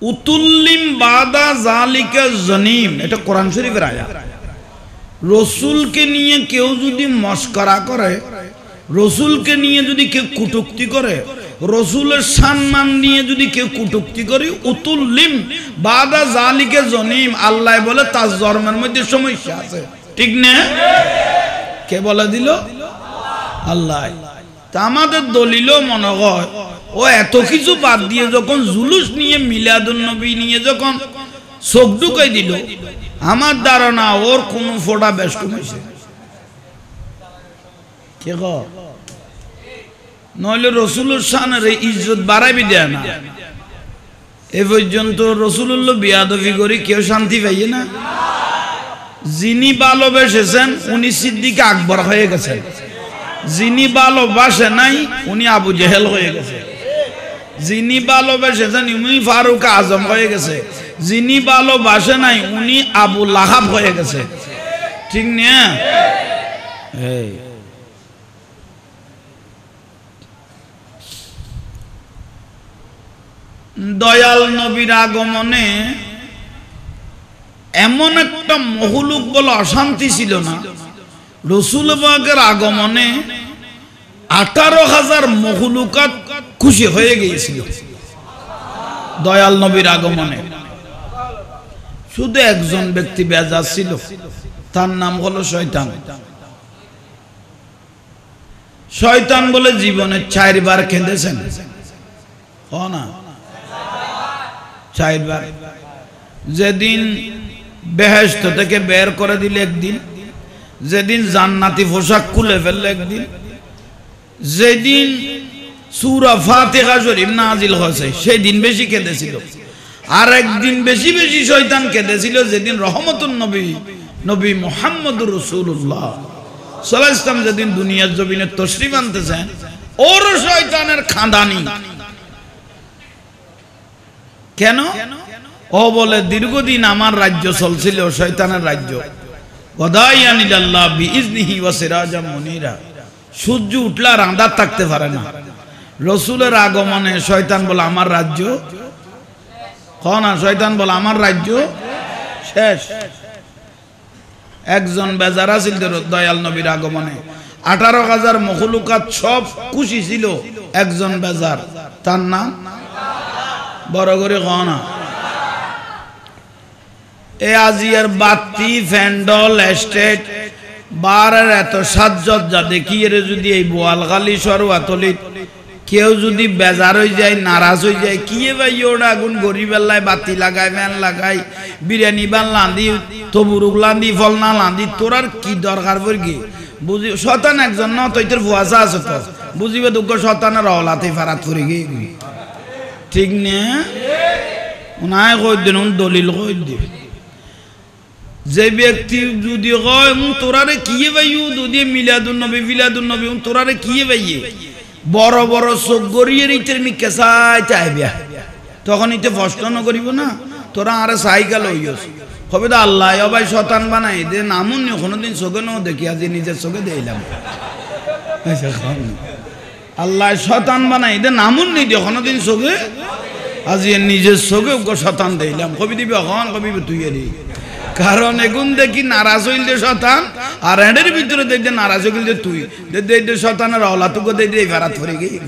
উতুল্লিম বাদা জালিকা জনিম, এটা কোরআন শরীফের আয়াত। রসুলকে নিয়ে কেউ যদি মস্করা করে, রসুলকে নিয়ে যদি কেউ কটূক্তি করে, রসুলের সম্মান নিয়ে যদি কেউ কটূক্তি করে, উতুল্লিম বাদা জালিকা জনিম, আল্লাহ বলে তার জন্মের মধ্যে সমস্যা আছে। ঠিক না? কে বলে দিল? আল্লাহ। তা আমাদের দলিলও মনে হয় ও এত কিছু বাদ দিয়ে যখন জুলুস নিয়ে মিলাদুন নবী নিয়ে যখন চোখ ঢুকাই দিল, আমার ধারণা ওর কোন ফোটা বেশ কমেছে। কে ক নইলে রসুলের শানের ইজ্জত বাড়াবি দেয় না। এ পর্যন্ত রসুল্লাহ বিয়াদবি করি কেউ শান্তি পাইয়ে না। যিনি ভালোবেসেছেন উনি সিদ্দিক আকবর হয়ে গেছেন, যিনি ভালোবাসে নাই উনি আবু জেহেল হয়ে গেছে, যিনি ভালোবেসেছেন উনি ফারুক আজম হয়ে গেছে, যিনি ভালোবাসে নাই উনি আবু লাহাব হয়ে গেছে। ঠিক না? দয়াল নবীর আগমনে এমন একটা মহলুক বলে অশান্তি ছিল না। রসুল পাকের আগমনে 18,000 মখলুকাত খুশি হয়ে গিয়েছিল দয়াল নবীর আগমনে। শুধু একজন ব্যক্তি বেজার ছিল, তার নাম হলো শয়তান। শয়তান বলে জীবনে 4 বার কেঁদেছেন। না 4 বার। যেদিন বেহেশত থেকে বের করে দিলে একদিন, যেদিন জান্নাতি পোশাক খুলে ফেললে একদিন, যেদিন সূরা ফাতিহা শরীফ নাজিল হয়েছে সেই দিন বেশি কেঁদেছিল। আর একদিন বেশি বেশি শয়তান কেঁদেছিল যেদিন রহমতুন নবী নবী মুহাম্মদুর রাসূলুল্লাহ সাল্লাল্লাহু আলাইহি ওয়াসাল্লাম যেদিন দুনিয়ার জমিনে তশরিফ আনতেছেন, ওর শয়তানের খাঁদানি। কেন? ও বলে দীর্ঘদিন আমার রাজ্য চলছিল, শয়তানের রাজ্য। ওয়াদাইয়ানিল্লাহ বিইজনিহি ওয়া সিরাজাম মুনিরা, সূর্য উঠলে আর আঁধার থাকতে পারে না। রসুলের আগমনে শয়তান বলে আমার রাজ্য না, শয়তান বলে আমার রাজ্য শেষ। একজন বেজারা ছিল দয়াল নবীর আগমনে, 18,000 মখলুকাত সব খুশি ছিল, একজন বেজার, তার নাম বড় করে না। এ আজিয়ার বাতি ফ্যান্ডল এস্টেট বারের এত সাজসজ্জা দেখিয়ে যদি এই বোয়ালখালী সরওয়াতলিত কেউ যদি বেজার হয়ে যায়, নারাজ হয়ে যায়, কি ভাই ওরা আগুন গরিবেল্লায় বাতি লাগায়, ফ্যান লাগাই, বিরিয়ানি বান লাঁদি, তবুরুক লাঁদি, ফল না লাঁদি, তোর আর কি দরকার পড় কি? বুঝি শতান একজন ন তৈতের ফুয়াশা আছে তো বুঝিবে দুঃখ শতানের রওলাতে ফারাত করে গিয়ে। ঠিক না? উনায় কই দিন দলিল কই দিন। যে ব্যক্তি যদি কয় তোরারে কিয়ে ভাইও যদি মিলাদুন নবী তোরারে কিয়ে ভাইয়ে বড় বড় চোখ গড়িয়ে ইতের মিকে চাইবে, তখন ইতে প্রশ্ন করিব না তোরা আরে সাইকেল হইস হবে তো আল্লাহ ভাই শতান বানাই দে নামুন কোনোদিন চোখে নাও দেখি, আজ নিজের চোখে দিলাম। আল্লাহ শতান বানাই দে নামুন নি দিয়ে কোনোদিন চোখে, আজ নিজের চোখে শতান দিলাম। কবি দিবি এখন কবি তুই এরি, কারণ এখন দেখি নারাজ হইলে শতান, আর এদের ভিতরে দেখতে নারাজ হইলে তুই দেখতে শতানের অলা তোকে দেখতে এই ফেরাত করে গিয়ে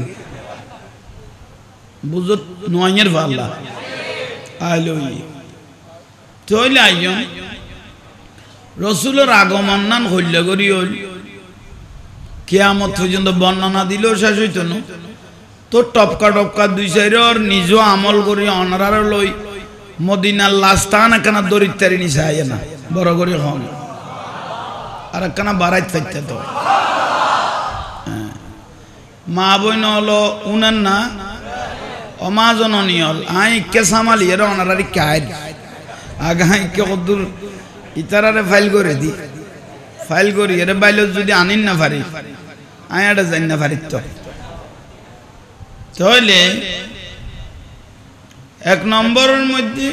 বুঝত নয়ের পাল্লা আইলো তৈলে আইজন রসুলের আগমন নান হইলে করি হইল কিয়ামত পর্যন্ত বর্ণনা দিলেও শেষ হইত না। তো টপকা টপকা 2-4 নিজেও আমল করি অনারার লই মদিনার লাস্তান একখানা দরিদ্রারি নিচে আয় না বড় করে হন, আর একখানা বাড়াইতে পারতে তো মা বইন হলো উনার না অমাজননী হল আই কে সামালি এরা অনারারি কায় আগে কে কদ্দুর ইতারারে ফাইল করে দি, ফাইল করি এর বাইলে যদি আনিন না পারি আয় এটা জানি না পারি। তো তাহলে 1 নম্বরের মধ্যে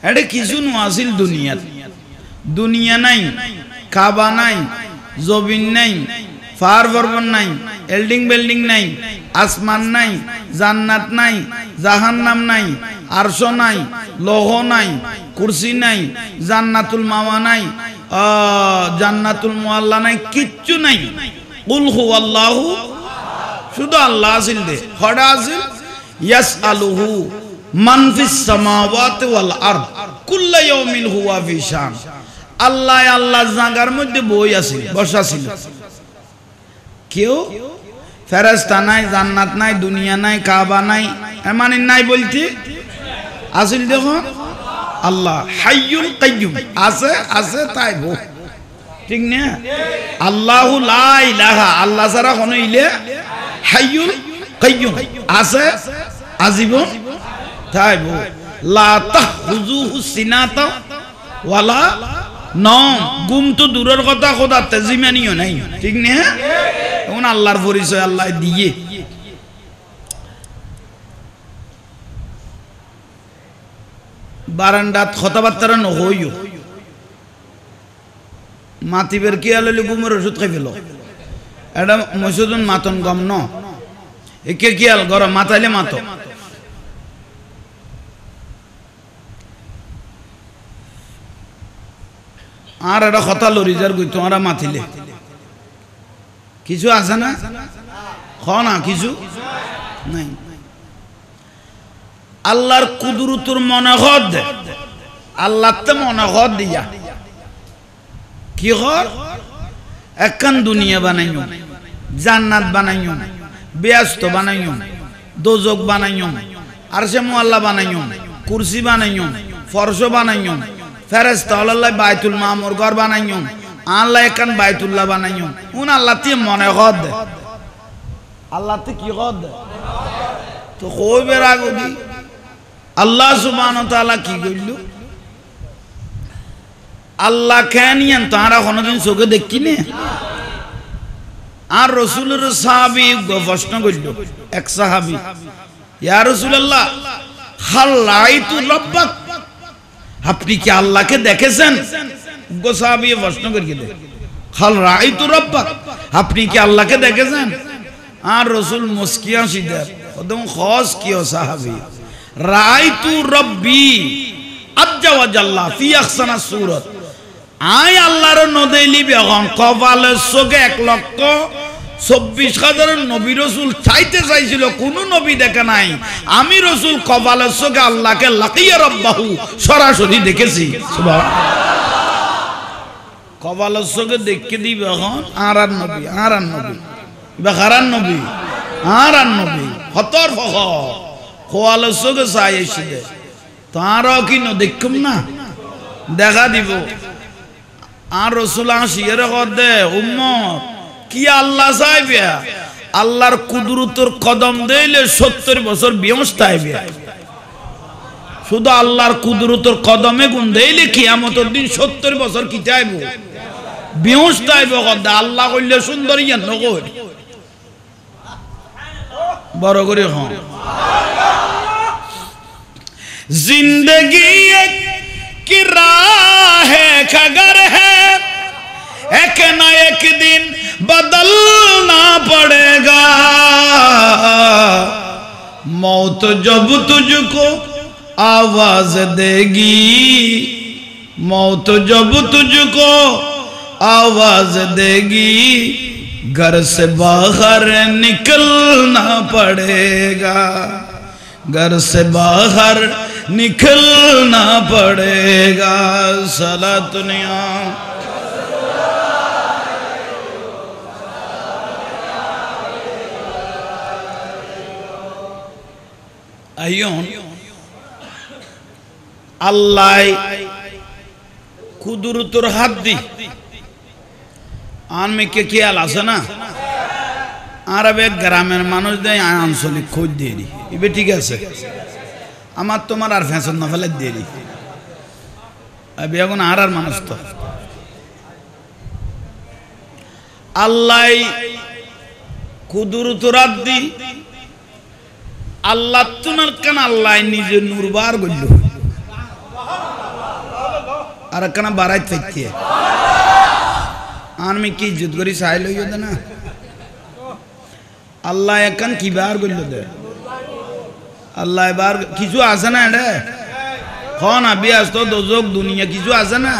এটা কিছু নোয়াছিল দুনিয়ার, দুনিয়া নাই, কাবা নাই, জবিন নাই, পাহাড় পর্বত নাই, এল্ডিং বিল্ডিং নাই, আসমান নাই, জান্নাত নাই, জাহান্নাম নাই, আরশ নাই, লৌহ নাই, কুরসি নাই, জান্নাতুল মাওয়া নাই, জান্নাতুল মুআল্লা নাই, কিচ্ছু নাই। কুল হুয়াল্লাহু, শুধু আল্লাহ আসিল দে হড়া আসিল। ইয়াসআলুহু মান ফিস সামাওয়াতি ওয়াল আরদ কুল্লা ইয়াউমিন হুয়া ফি শান। আল্লাহ আল্লাহ জায়গার মধ্যে বই আছে, বসা ছিল। কেউ ফেরেশতা নাই, জান্নাত নাই, দুনিয়া নাই, কাবা নাই, মানে নাই বলতে আসিল দেখো আল্লাহ হাইয়ুল কাইয়্যুম, আছে আছে তাই বই, ঠিক না? আল্লাহু লা ইলাহা, আল্লাহ ছাড়া কোনো ইলে, হাইয়ুল কাইয়্যুম, আছে আজীবন তাই বই। লা তাখুযুহু সিনাতা ওয়ালা নওম, ঘুম তো দূরের কথা, খোদা তেজিমানিও নাই, ঠিক না? এখন আল্লাহর পরিচয় আল্লাহ দিয়ে। বারান্দাত কথাবার্তা নহইও, মাতিবের কি আলো ঘুমের ওষুধ খাই ফেল, এটা মসুদুন মাতন গম ন, একে কি আল গরম মাতাইলে মাতো। আর একটা কথা লরিজার গই তোমরা মাতিলে কিছু আছে না? খ না কিছু নাই। আল্লাহর কুদরতুর মনে হদ দে, আল্লাহর তে মনে হদ দিয়া কি হর একখান দুনিয়া বানাইও, জান্নাত বানাইও, বেহেশত বানাইও, দোজক বানাইও, আরশে মুআল্লা বানাইও, কুরসি বানাইও, ফরশ বানাইও, ফেরেশতা আল্লাহ বাইতুল মামুর ঘর বানাইও, আল্লাহ একখান বাইতুল্লাহ বানাইও। উন আল্লাহ তে মনে হদ দে, আল্লাহ তে কি হদ দে তো কইবের আগে দি আল্লাহ সুবহানাহু ওয়া তাআলা কি কইল? আল্লাহ কেনিয়ান তারা কোনদিন চোখে দেখি নে। আর রাসূলের সাহাবী প্রশ্ন কইল, এক সাহাবী, ইয়া রাসূলুল্লাহ হাল রাআইতু রাব্বাক, আপনি কি আল্লাহকে দেখেছেন? গো সাহাবী প্রশ্ন করিয়ে দে, হাল রাআইতু রাব্বাক, আপনি কি আল্লাহকে দেখেছেন? আর রাসূল মুস্কিয়া সিদার ওদম খাস কিও সাহাবী, রাআইতু রব্বি আজ্জা ওয়া জাল্লা ফি আহসানা সূরাত, আয় আল্লাহর নদেইলি বেগম কপালের চোখে 1,24,000 নবী রাসূল চাইতে চাইছিল, কোন নবী দেখে নাই। আমি রাসূল কপালের চোখে আল্লাহকে লাকিয়া রাব্বাহু সরাসরি দেখেছি। সুবহানাল্লাহ, কপালের চোখে দেখে দিই এখন আর নবী, আর নবী, বেখারান নবী, আর নবী হতর ফখ কপালের চোখে চাই এসে তারও কি দেখুম না, দেখা দিব। আর রাসূল আসিয়ে দে উম্মত কি আল্লাহ চাইবে, আল্লাহর কুদরতের কদম দিলে 70 বছর বিয়স তাইবে। শুধু আল্লাহর কুদরতের কদমে গুণ দিলে কিয়ামতের দিন 70 বছর কি চাইব বিয়স তাইবে। কথা আল্লাহ কইলে সুন্দর ইয়া নগর বড় করে হন। जिंदगी एक की राह है खगर है, एक ना एक दिन बदलना पड़ेगा। मौत जब तुझको आवाज देगी, मौत जब तुझको आवाज देगी, घर से बाहर निकलना पड़ेगा, घर से बाहर निकलना पड़ेगा। सलातुनिया আইয়ন আল্লাহ কুদরতের হাত দি আনমিকে খেয়াল আছে না। আর গ্রামের মানুষ দেয় আঞ্চলিক খোঁজ দিয়ে দি, এবার ঠিক আছে। আমার তোমার আর ফ্যাশন না ফেলে দিয়ে দি, এখন আর মানুষ তো আল্লাহ কুদরতের হাত দি আল্লাহ তোমার কেন আল্লাহ নিজে নূরবার গড়ল আর কেন বাড়াই থাকতে আমি কি ইজ্জত করি চাই লই না। আল্লাহ এখন কি বার গড়ল দে আল্লাহ এবার কিছু আছে না এটা খন আবি আসতো দোজক দুনিয়া কিছু আছে না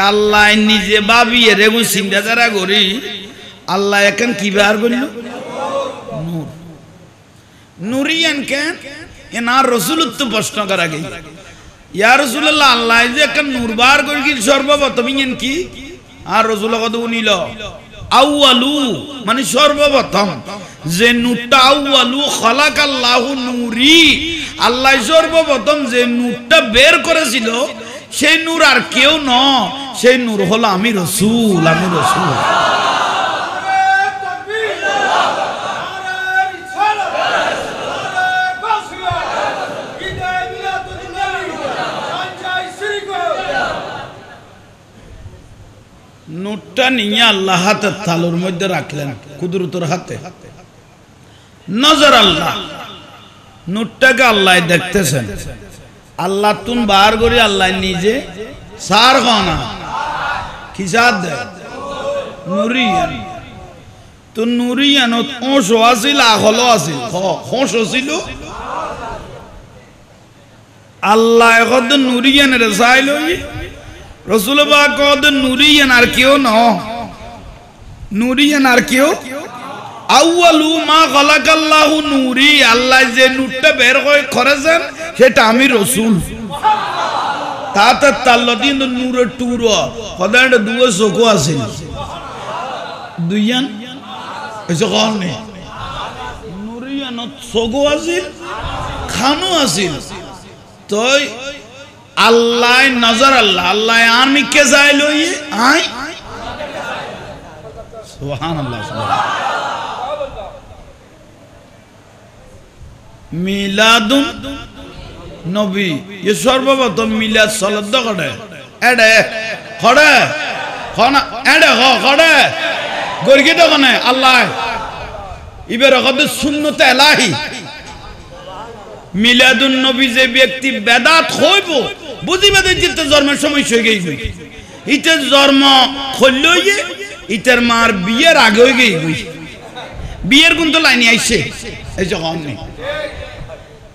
আল্লাহ নিজে ভাবি এরকম চিন্তা যারা করি আল্লাহ এখন কি বার করল নূর নুরিয়ান কেন এনার রসুলত্ব প্রশ্ন করা গেল ইয়া রাসূলুল্লাহ আল্লাহ যে একটা নূর বার করে কি সর্বপ্রথম ইয়েন কি আর রাসূল কত নিল আউয়ালু মানে সর্বপ্রথম যে নূরটা আউয়ালু খালাকাল্লাহু নূরি আল্লাহ সর্বপ্রথম যে নূরটা বের করেছিল সেই নূর আর কেউ না সেই নূর হলো আমি রাসূল নূরটা নিয়ে আল্লাহ হাতের তালুর মধ্যে রাখলেন কুদরতের হাতে নজর আল্লাহ নূরটাকে আল্লাহ দেখতেছেন আল্লাহ তুন বার করে আল্লাহ নিজে সার খানা কি সার দেয় নুরিয়ান তো নুরিয়ান ওঁশ আছিল আহল আছিল হোঁশ ছিল আল্লাহ এখন নুরিয়ানের চাইল রসুল কদ নুরিয়ান আর কেউ ন নুরিয়ান আর কেউ আউয়ালু মা খালাকাল্লাহু নূরি আল্লাহ যে নূরটা বের করেছেন সেটা আমি রাসূল তাতে তাল্লাদিন নূরের টুর কদান্ড দুয়ে চকু আছে দুইয়ান এসে কোন নেই নুরিয়ান চকু আছে খানো আছে তোই আল্লাহ নজর আল্লাহ আল্লাহ আমি কে যাইল আই সুবহানাল্লাহ মিলাদুন নবী ये সর্বপ্রথম মিলাদ সালাত করে এডে খড়ে খনা এডে খড়ে গরকি তো কোনে আল্লাহ ইবের কত সুন্নত ইলাহি মিলাদুন নবী যে ব্যক্তি বেদাত হইব বুঝিবে যে জন্মের সময় হয়ে গেছে ইতে জন্ম খললইয়ে ইতার মার বিয়ের আগে হয়ে গই বিয়ের কোন তো লাইনে আইছে এই যখন নেই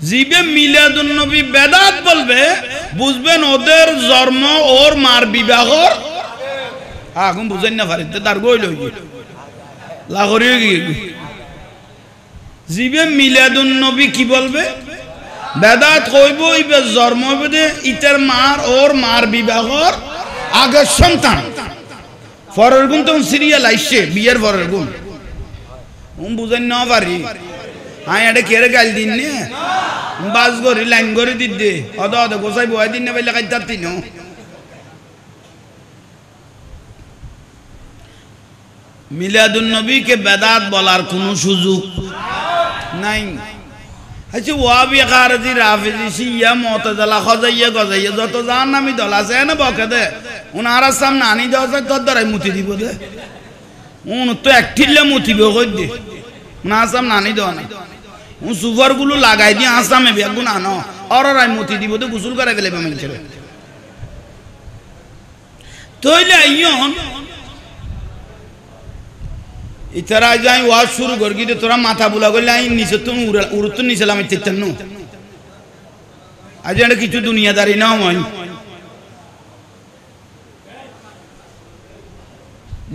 জিবে মিলাদুন নবী বেদাত বলবে বুঝবেন ওদের জন্ম ওর মার বিবাহর আগুন বুঝেন না পারিতে তার গইল লাগরিয়ে গিয়ে জিবে মিলাদুন নবী কি বলবে বেদাত কইব ইবে জন্ম বেদে ইতার মার ওর মার বিবাহর আগের সন্তান পরের গুণ তখন সিরিয়াল আইসে বিয়ের পরের গুণ বুঝেন না পারি হ্যাঁ এটা কেড়ে গাল দিন নে বাস করি লাইন করে দিত দে অদ অদ গোসাই বয় দিন না বললে কাজ যাচ্ছি না মিলাদুন নবীকে বেদাত বলার কোনো সুযোগ নাই আচ্ছা ওয়াবি খারজি রাফিজি শিয়া মুতাজিলা খজাইয়া গজাইয়া যত জাহান্নামী দল আছে না বকে দে উনার সামনে আনি দেওয়া যায় তোর দ্বারাই মুতি দিব দে উন তো একটিলে মুতিবে কই দে না সামনে আনি দেওয়া না সুপার গুলো লাগাই দিয়ে আসামে বেগুন আনো অরাই মতি দিব তো গোসল করে গেলে মেলছে তইলে আইয়ন ইতারা যাই ওয়াজ শুরু করি কিন্তু তোরা মাথা বুলা করলে আই নিচে তো উড়তো নিছিলাম ইত্যান নু আজ এটা কিছু দুনিয়াদারি না হয়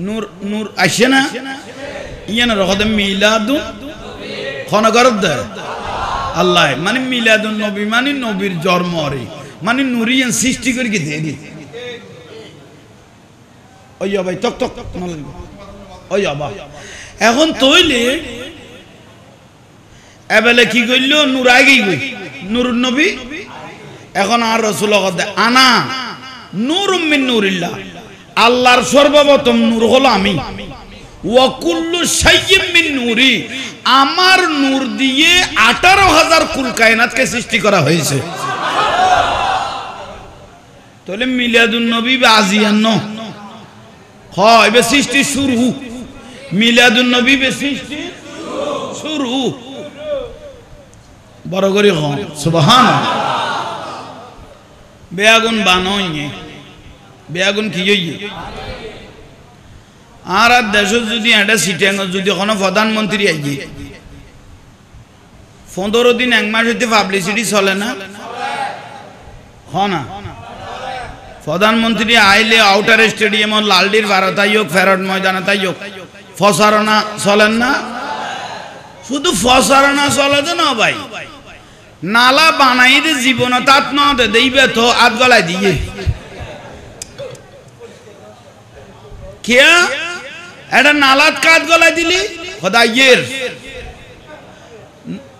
নূর নূর আসে না ইয়ান রকম মিলাদুন খনগরদ আল্লাহ মানে মিলাদুন নবী মানে নবীর জন্ম রে মানে নুরিয়ান সৃষ্টি করে কি দেরি ওই ভাই টক টক ওই বাবা এখন তইলে এবেলে কি কইল নূর আগেই গই নূরুন নবী এখন আর রাসূল কদ আনা নূরুম মিন নূরিল্লাহ আল্লাহর সর্বপ্রথম নূর হলো আমি ওয়া কুল্লু শাইইন মিন নূরি আমার নূর দিয়ে 18000 কুল কায়নাতকে সৃষ্টি করা হয়েছে তাহলে মিলাদুন নবী আজিয়ান ন হয় বে সৃষ্টি শুরু মিলাদুন নবী বে সৃষ্টি শুরু বড় করে হন সুবহানাল্লাহ বেয়াগুন বানইয়ে বেয়াগুন কি হইয়ে আর দেশ যদি এটা সিটিং যদি কোনো প্রধানমন্ত্রী আইয়ে 15 দিন এক মাস হইতে পাবলিসিটি চলে না না প্রধানমন্ত্রী আইলে আউটার স্টেডিয়াম লালডির ভারতাই হোক ফেরত ময়দানে তাই হোক প্রচারণা চলেন না শুধু প্রচারণা চলে তো না ভাই নালা বানাই দে জীবন তাত না দেইবে তো আধ গলায় দিয়ে কে এটা নালাত কাঠ গলায় দিলি খোদাইয়ের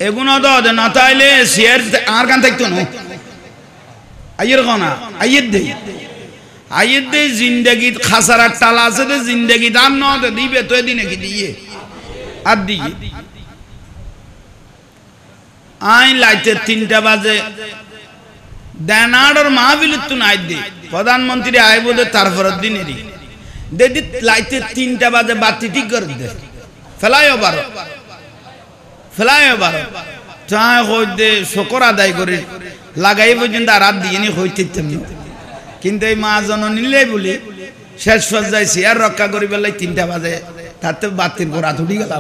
এগুলো তো না তাইলে শেয়ার আর গান থাকতো না আইয়ের কনা আইয়ের দে জিন্দগি খাসার টালা আছে দে জিন্দগি দাম না দিবে তো এদিনে কি দিয়ে আর দিয়ে আই লাইতে 3টা বাজে দেনাড়র মাহফিল তো নাই দে প্রধানমন্ত্রী আইব দে তারপরের দিনেরই দেদি লাইতে 3টা বাজে বাতি ঠিক করে দে ফ্লাইওভার চাই হই দে শুকর আদায় করে লাগাই পর্যন্ত আর রাত দিয়ে নি হইতে কিন্তু এই মা জননী বলি শেষ পর্যায়ে চেয়ার রক্ষা করি বেলায় 3টা বাজে তাতে বাতির পর রাত উঠি গেল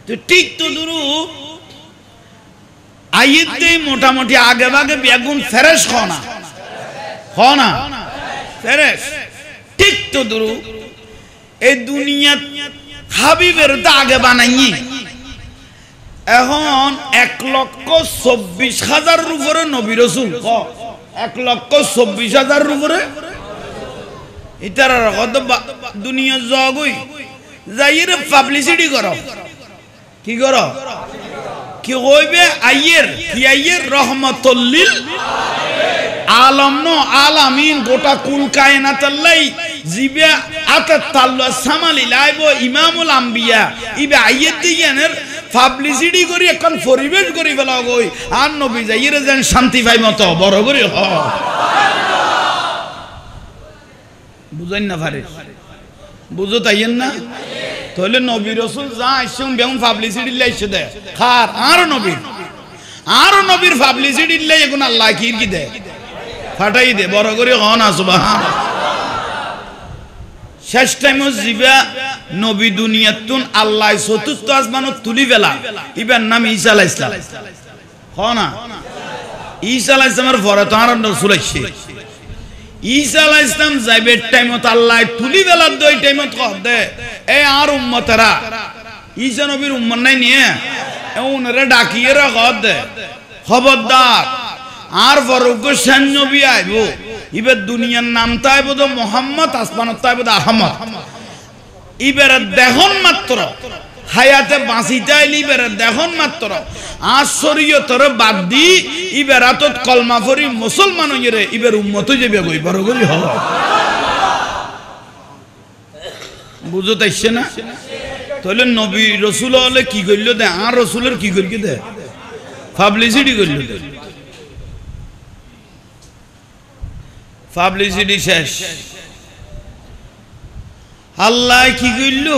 তো ঠিক তো দুরু আইতে মোটামুটি আগে ভাগে বেগুন ফেরেশ খনা ফেরেশ ঠিক তো দুরু এই দুনিয়া হাবিবের তো আগে বানাইনি এখন 1,24,000 উপরে নবী রাসূল 1,24,000 উপরে ইতার কত দুনিয়া জগই যাইরে পাবলিসিটি করো কি করো কি হইবে আইয়ের কি আইয়ের রহমাতুল্লিল আলাম নো আলামিন গোটা কুল কায়নাতাল্লাই জিবে আতাত তাল্লা সামালি লাইবো ইমামুল আম্বিয়া ইবে আইয়ের দিয়ানের পাবলিসিটি করি এখন পরিবেশ করি ফেলা গই আর নবী যাইরে যেন শান্তি পাই মতো বড় করে হ বুঝেন না পারে বুঝো তাইয়েন না তাহলে নবী রাসূল যা আইসুম বেগুন পাবলিসিটি লাইছে দে খার আর নবীর পাবলিসিটি লাই এখন আল্লাহ কি দে ফাটাই দে বড় করে হ না সুবহানাল্লাহ শেষ টাইমও জিবা নবী দুনিয়াতুন আল্লাহ চতুর্থ আসমানত তুলি ফেলা ইবার নাম ঈসা আলাইহিস সালাম না ঈসা আলাইহিস সালামের পরে তো আর রাসূল আইছে ঈসা আলাইহিস সালাম যাইবে টাইমত আল্লাহ তুলি ফেলার দুই টাইমত কহ দে এ আর উম্মতরা ঈসা নবীর উম্মত নাই নিয়ে ওনারে ডাকিয়ে রাখ দে খবরদার আর ফরুক সেন নবী আইব ইবে দুনিয়ার নাম তাইব তো মোহাম্মদ আসমানত তাইব তো আহমদ ইবের দেহন মাত্র হায়াতে বাঁচিতে আইলি ইবের দেহন মাত্র আর শরীয়তর বাদ দি ইবের আতত কলমা পড়ি মুসলমান হইরে ইবের উম্মত যাবে কই বড় করি হ বুঝো তাইছে না তাহলে নবী রাসূল হলে কি কইল দে আর রাসূলের কি কইল দে পাবলিসিটি কইল দে পাবলিসিটি শেষ আল্লাহ কি কইল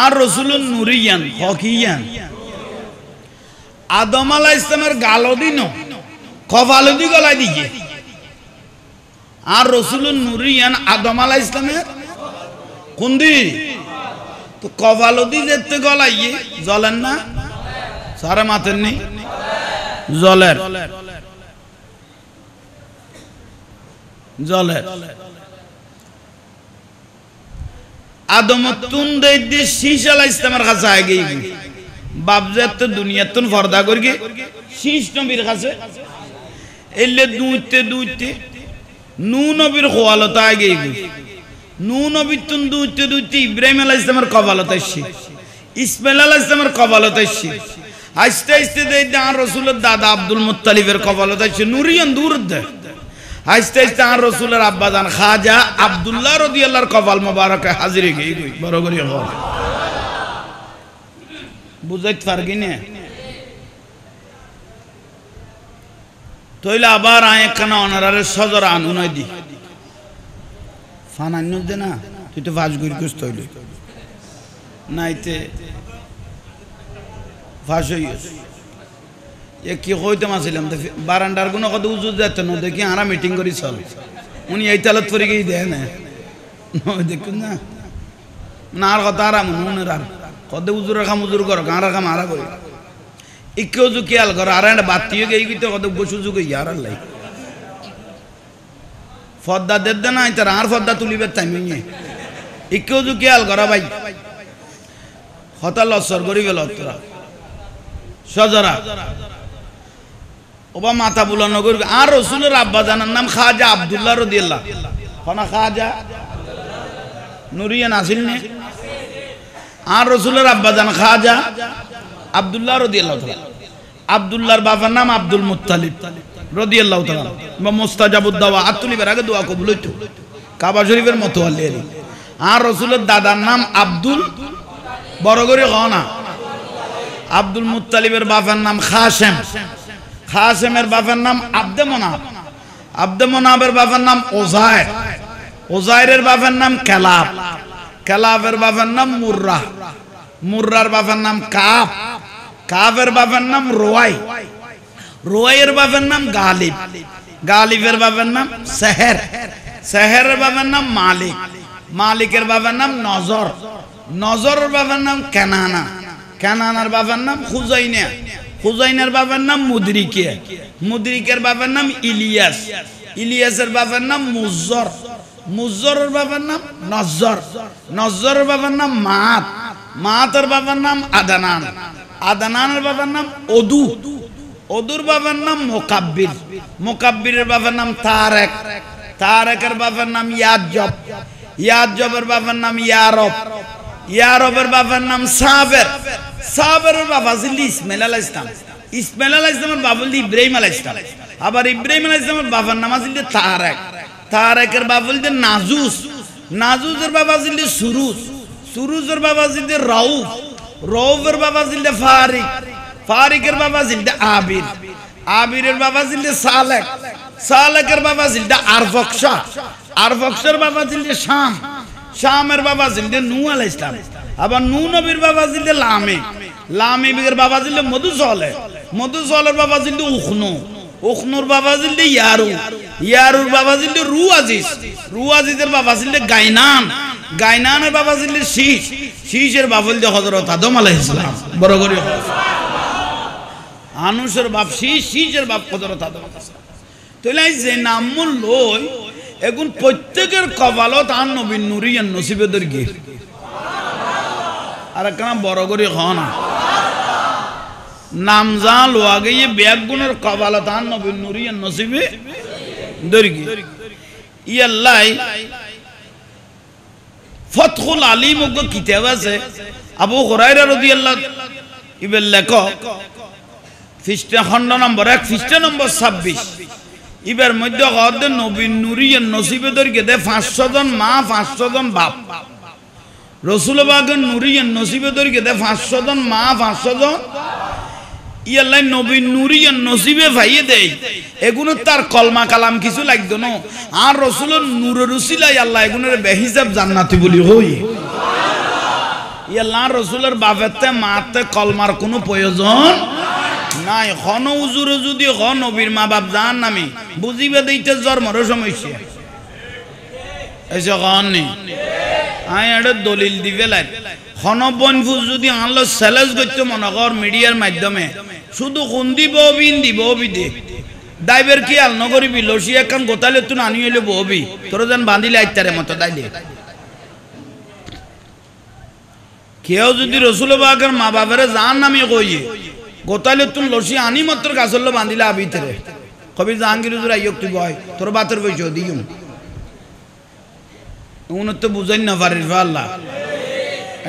আর রাসূলুন নূরিয়ান হকিয়ান আদম আলাইহিস সালামের গালদিন কপালদি গলায় দিয়ে আর রাসূলুন নূরিয়ান আদম আলাইহিস সালামের কুন্দি তো কপালদি যেতে গলাইয়ে জ্বলেন না সারা মাথেন নেই জ্বলের আদমতুন দেইতে শীশ আলাইহিস সালামের কাছে আগে বাপজাত দুনিয়াতুন পর্দা করিকে শীশ নবীর কাছে এলে দুইতে নূ নবীর খোয়ালতা আগে নূ নবীতুন দুইতে ইব্রাহিম আলাইহিস সালামের কপালত আসছে ইসমাইল আলাইহিস সালামের কপালত আসছে আস্তে আস্তে দেইতে আর রাসূলের দাদা আব্দুল মুত্তালিবের কপালত আসছে নূরিয়ান দূর দে আস্তে আস্তে আর রাসূলের আব্বাজান খাজা আব্দুল্লাহ রাদিয়াল্লাহর কপাল মোবারকে হাজির গই বড় করে হ বুঝাইতে পারগি না তইলে আবার আয় কানা অনারে সজর আনুনাই দি ফানান্য দে না তুই তো ফাজ গইর কুছ তইলে নাইতে ফাজ হইস এ কি কইতে মাছিলাম বারান্দার কোনো কত উজু যেত না দেখি আরা মিটিং করি চল উনি এই তালত পরে গিয়ে দেয় না দেখুন না আর কথা আর মনের আর কদে উজুরের কাম উজুর করো গাঁরা কাম আরা করি ইকেও যু খেয়াল করো আর একটা বাতিও গেই গিয়ে কত বসু গই আর লাই ফদ্দা দেন না তার আর ফদ্দা তুলিবে তাইমিয়ে ইকেও যু খেয়াল করা ভাই হতা লসর করি গেল তোরা সজরা ওবা মাথা বুলানো করবে আর রসুলের আব্বা জানার নাম খাজা আব্দুল্লাহ রাদিয়াল্লাহু হনা খাজা নুরিয়ান আসিল নে আর রসুলের আব্বা জান খাজা আব্দুল্লাহ রাদিয়াল্লাহু তাআলা আব্দুল্লাহর বাবার নাম আব্দুল মুত্তালিব রাদিয়াল্লাহু তাআলা বা মুস্তাজাবুদ দাওয়া আতুলিবের আগে দোয়া কবুল হইতো কাবা শরীফের মতো আল্লাহ আর রসুলের দাদার নাম আব্দুল বড় করে হনা আব্দুল মুত্তালিবের বাবার নাম খাসেম খাসেমের বাবার নাম আব্দে মোনাব আব্দে মোনাবের বাবার নাম ওজায়ের ওজায়েরের বাবার নাম কেলাব কেলাবের বাবার নাম মুর্রা মুর্রার বাবার নাম কাব কাবের বাবার নাম রোয়াই রোয়াইয়ের বাবার নাম গালিব গালিবের বাবার নাম সেহের সেহেরের বাবার নাম মালিক মালিকের বাবার নাম নজর নজরের বাবার নাম কেনানা কেনানার বাবার নাম খুজাইনা খুজাইনার বাবার নাম মুদরিকে মুদরিকের বাবার নাম ইলিয়াস ইলিয়াসের বাবার নাম মুজ্জর মুজ্জরের বাবার নাম নজ্জর নজ্জরের বাবার নাম মাত মাতের বাবার নাম আদানান আদানানের বাবার নাম ওদু ওদুর বাবার নাম মোকাব্বির মোকাব্বিরের বাবার নাম তারেক তারেকের বাবার নাম ইয়াজব ইয়াজবের বাবার নাম ইয়ারব ইয়ারবের বাবার নাম সাবের সাবেরের বাবা ছিল ইসমাইল আলাইহিস সালাম ইসমাইল আলাইহিস সালামের বাবা ছিল ইব্রাহিম আলাইহিস সালাম আবার ইব্রাহিম আলাইহিস সালামের বাবার নাম ছিল তারেক তারেকের বাবা ছিল নাজুস নাজুসের বাবা ছিল সুরুজ সুরুজের বাবা ছিল রাউফ রাউফের বাবা ছিল ফারিক ফারিকের বাবা ছিল আবির আবিরের বাবা ছিল সালেক সালেকের বাবা ছিল আরফকশা আরফকশার বাবা ছিল শাম শামের বাবা ছিল নূহ আলাইহিস সালাম আবার নূহ নবীর বাবা ছিল লামেক লামেকের বাবা ছিল মধুসলে মধুসলের বাবা ছিল উখনু উখনুর বাবা ছিল ইয়ারু ইয়ারুর বাবা ছিল রুয়াজিস রুয়াজিসের বাবা ছিল গাইনান গাইনানের বাবা ছিল শীশ শীশের বাবা ছিল হযরত আদম আলাইহিস সালাম বড় করে আনুসের বাপ শীশ শীশের বাপ হযরত আদম আলাইহিস সালাম তাইলে যে নামুল লই এখন প্রত্যেকের কপালত আর নবীর নুরিয়ান নসিবেদের গির আর একখানা বড় করে হনা নাম যা লোয়া গিয়ে ব্যাগ গুণের কপালত আর নবীর নুরিয়ান নসিবে দর্গি ইয়াল্লাই ফতহুল আলিম ওগো কিতাব আছে আবু হুরায়রা রাদিয়াল্লাহু ইবের লেখক পৃষ্ঠা খণ্ড নম্বর 1 পৃষ্ঠা নম্বর 26 ইবের মধ্যে গদ নবীর নুরিয়ান নসিবেদের গেদে 500 জন মা 500 জন বাপ রাসূল পাকের নুরিয়ান নসিবেদের গেদে 500 জন মা 500 জন ইয়াল্লাহ নবীর নুরিয়ান নসিবে ভাইয়ে দেই এগুলো তার কলমা কালাম কিছু লাগতো না আর রাসূলের নূরের উসিলায় আল্লাহ এগুলোর বেহিসাব জান্নাতি বলি হই ইয়াল্লাহ রাসূলের বাপেতে মাতে কলমার কোনো প্রয়োজন নাই খন উজুরে যদি হ নবীর মা বাপ জান নামি বুঝিবে দেইতে জন্মর সমস্যা এসে খন নেই আই এটা দলিল দিবে লাই খন বনফুজ যদি আনলো চ্যালেঞ্জ করতে মনে কর মিডিয়ার মাধ্যমে শুধু কোন দিব বিন দিব বিদে দাইবের কি আল নগরিবি লসি একখান গোতালে তুই আনি হইলে বহবি তোর যেন বাঁধিলে আইতারে মতো দাইলে কেউ যদি রসুল পাকের মা বাপের জান নামি কইয়ে গোতালে তুই লসি আনি মাত্র গাছল বাঁধিলে আবিতরে কবি জাহাঙ্গীর হুজুর আইয়ক তুই বয় তোর বাতের বইছ দিম উনি তো বুঝাই না পারিস আল্লাহ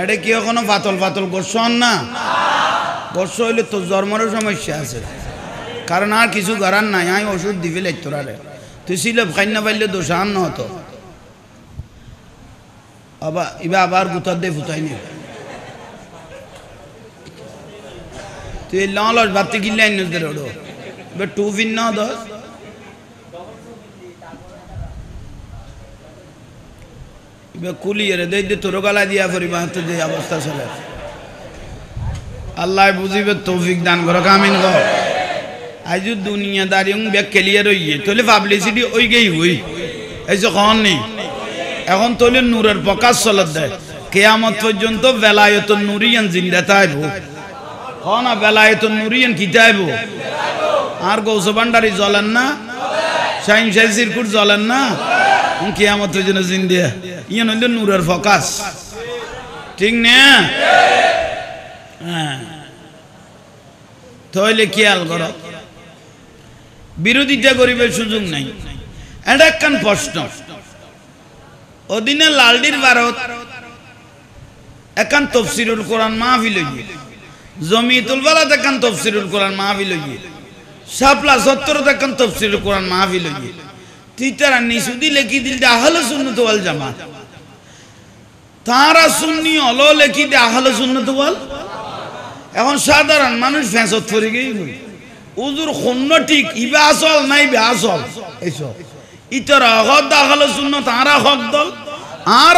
এটা কি এখনো পাতল পাতল গোস্ব না গোস্ব হইলে তোর জন্মের সমস্যা আছে কারণ আর কিছু করার নাই আমি ওষুধ দিবি লাগ তোরারে তুই সিলেপ খাই না পারলে দোষ আন ন হতো আবার এবার আবার গুতার দিয়ে ফুটাই নি তুই লস ভাবতে কিনলে আইন ওড়ো এবার টু ফিন না দশ এবার কুলিয়ে রে দে তোর গলা দিয়া পরিবার তো যে অবস্থা চলে আল্লাহ বুঝিবে তৌফিক দান করো কামিন কর আজ দুনিয়াদারি ব্যাগ খেলিয়ে রইয়ে তোলে পাবলিসিটি ওই গেই হই এই যে কন নেই এখন তোলে নূরের প্রকাশ চলত দেয় কিয়ামত পর্যন্ত বেলায়েতুন নূরিয়ান জিন্দা থাকবো না বেলায়েতুন নূরিয়ান কি থাকবো আর গৌস ভান্ডারি জ্বলেন না শাইন শাহ সিরকুট জ্বলেন না কিয়ামত পর্যন্ত জিন্দা ইয়ান হইল নূরের ফোকাস ঠিক না হ্যাঁ তাহলে খেয়াল করো বিরোধিতা করিবার সুযোগ নাই এটা একখান প্রশ্ন ওদিনে লালডির ভারত একখান তফসিরুল কোরআন মাহফিল হইয়ে জমিয়তুল বালাত একখান তফসিরুল কোরআন মাহফিল হইয়ে শাপলা সত্তরত একখান তফসিরুল কোরআন মাহফিল হইয়ে তিতারা নিসুদি লেখি দিল আহলে সুন্নাত ওয়াল জামাত তারা সুন্নি হলো লেখি দে আহলে সুন্নাত ওয়াল এখন সাধারণ মানুষ ফেঁসত পড়ে গিয়ে উজুর খন্ন ঠিক ইবা আসল নাই বে আসল এইসব ইতারা হক আহলে সুন্নাত তারা হক দল আর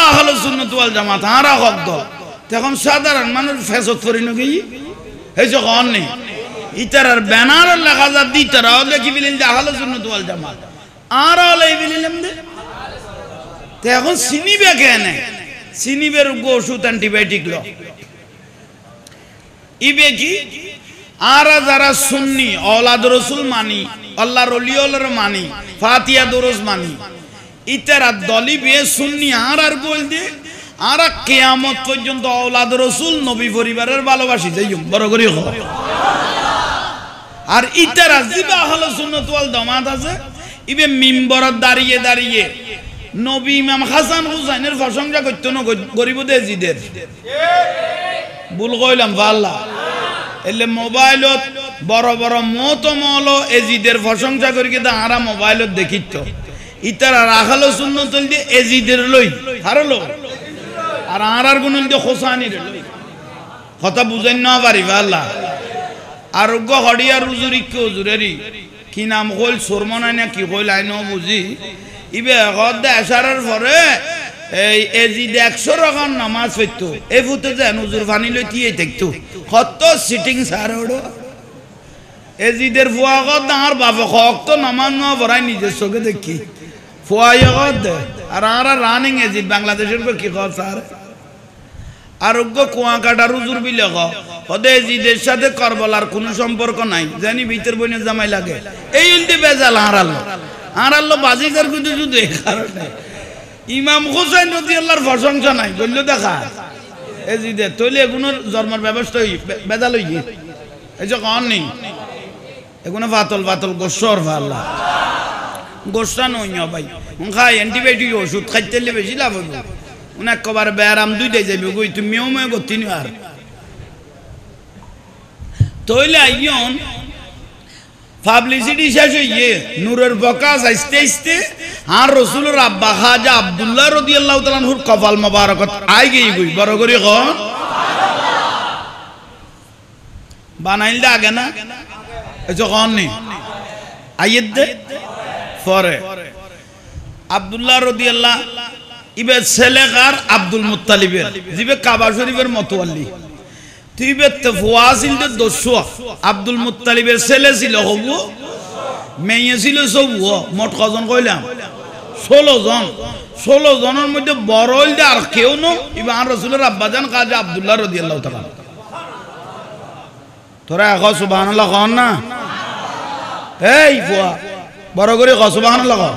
আহলে সুন্নাত ওয়াল জামাত আর হক দল তখন সাধারণ মানুষ ফেঁসত পড়ে গিয়ে এইসব হন নেই ইতারার ব্যানার লেখা যা দিতারা লেখি বিলেন যে আহলে সুন্নাত ওয়াল জামাত আর হলে বিলেন দে তো এখন চিনিবে কেন চিনিবের ওষুধ অ্যান্টিবায়োটিক ল ইবে কি আর যারা সুন্নি औलाद रसूल মানি আল্লাহর ওলিওর মানি ফাতিহা দরুদ মানি ইতারা দলি বে সুন্নি আর বল দে আর কিয়ামত পর্যন্ত औलाद रसूल নবী পরিবারের ভালোবাসি যাই বড় করি হ আর ইতারা জিবা আহলে সুন্নাত ওয়াল জামাত আছে ইবে মিম্বরত দাঁড়িয়ে দাঁড়িয়ে নবী ইমাম হাসান হুসাইনের প্রশংসা করতে না গরিব দেজিদের ভুল কইলাম ভাল্লা এলে মোবাইলত বড় বড় মতমল এজিদের প্রশংসা করি কিন্তু আরা মোবাইলত দেখিত ইতারা রাখালো সুন্নত দিয়ে এজিদের লই হারলো আর আরার গুণ দিয়ে হোসানির লই কথা বুঝেন না পারি ভাল্লা আরোগ্য হডিয়ার উজুরিকে উজুরেরি কি নাম কইল সুরমনাই না কি কইল আইন বুঝি ইবে গদ আশারের পরে এই এজিদ 100 রাকাত নামাজ পড়তো এই ফুতে যে হুজুর পানি লই তিয়ে দেখতো কত সিটিং সার ওড়ো এজিদের ফুয়া গদ আর বাবা হক তো নামাজ না পড়াই নিজে চোখে দেখি ফুয়া গদ আর রানিং এজিদ বাংলাদেশের কি খবর স্যার আরোগ্য কুয়া কাটার হুজুর বিলে কদে এজিদের সাথে কারবালার কোনো সম্পর্ক নাই জানি ভিতর বইনে জামাই লাগে এই ইলতে বেজাল আল্লাহ বাজিকার কিন্তু শুধু এই কারণে ইমাম হুসাইন রাদিয়াল্লাহর প্রশংসা নাই বলল দেখা এই যে তৈলে এগুলো জন্মের ব্যবস্থা বেজাল হই এই যে কন নেই এগুলো পাতল গোসর ভাল্লা গোসা নই ভাই খাই অ্যান্টিবায়োটিক ওষুধ খাইতে বেশি লাভ হইব উনি একবার ব্যারাম দুই দিয়ে যাবে গই তুমিও মেয়ে করতে নি আর তৈলে আইয়ন পাবলিসিটি শেষ হইয়ে নূরের বকাস আইতে আইতে আর রাসূলের আব্বা খাজা আব্দুল্লাহ রাদিয়াল্লাহু তাআলা আনহুর কপাল মোবারকত আই গই বড় করে ক বানাইল দা আগে না এই যখন নি আইয়েত দে পরে আব্দুল্লাহ রাদিয়াল্লাহ ইবে ছেলেকার আব্দুল মুত্তালিবের জিবে কাবা শরীফের মতওয়াল্লি তিবে তফওয়াসিল দে দোসো আব্দুল মুত্তালিবের ছেলে ছিল হবু মেয়ে ছিল সব মোট কজন কইলাম 16 জনের মধ্যে বড় হইল আর কেউ ন ইবা আর রাসূলের আব্বাজান খাজা আব্দুল্লাহ রাদিয়াল্লাহু তাআলা তোরা কহ সুবহানাল্লাহ কহ না এই বুয়া বড় করে কহ সুবহানাল্লাহ কহ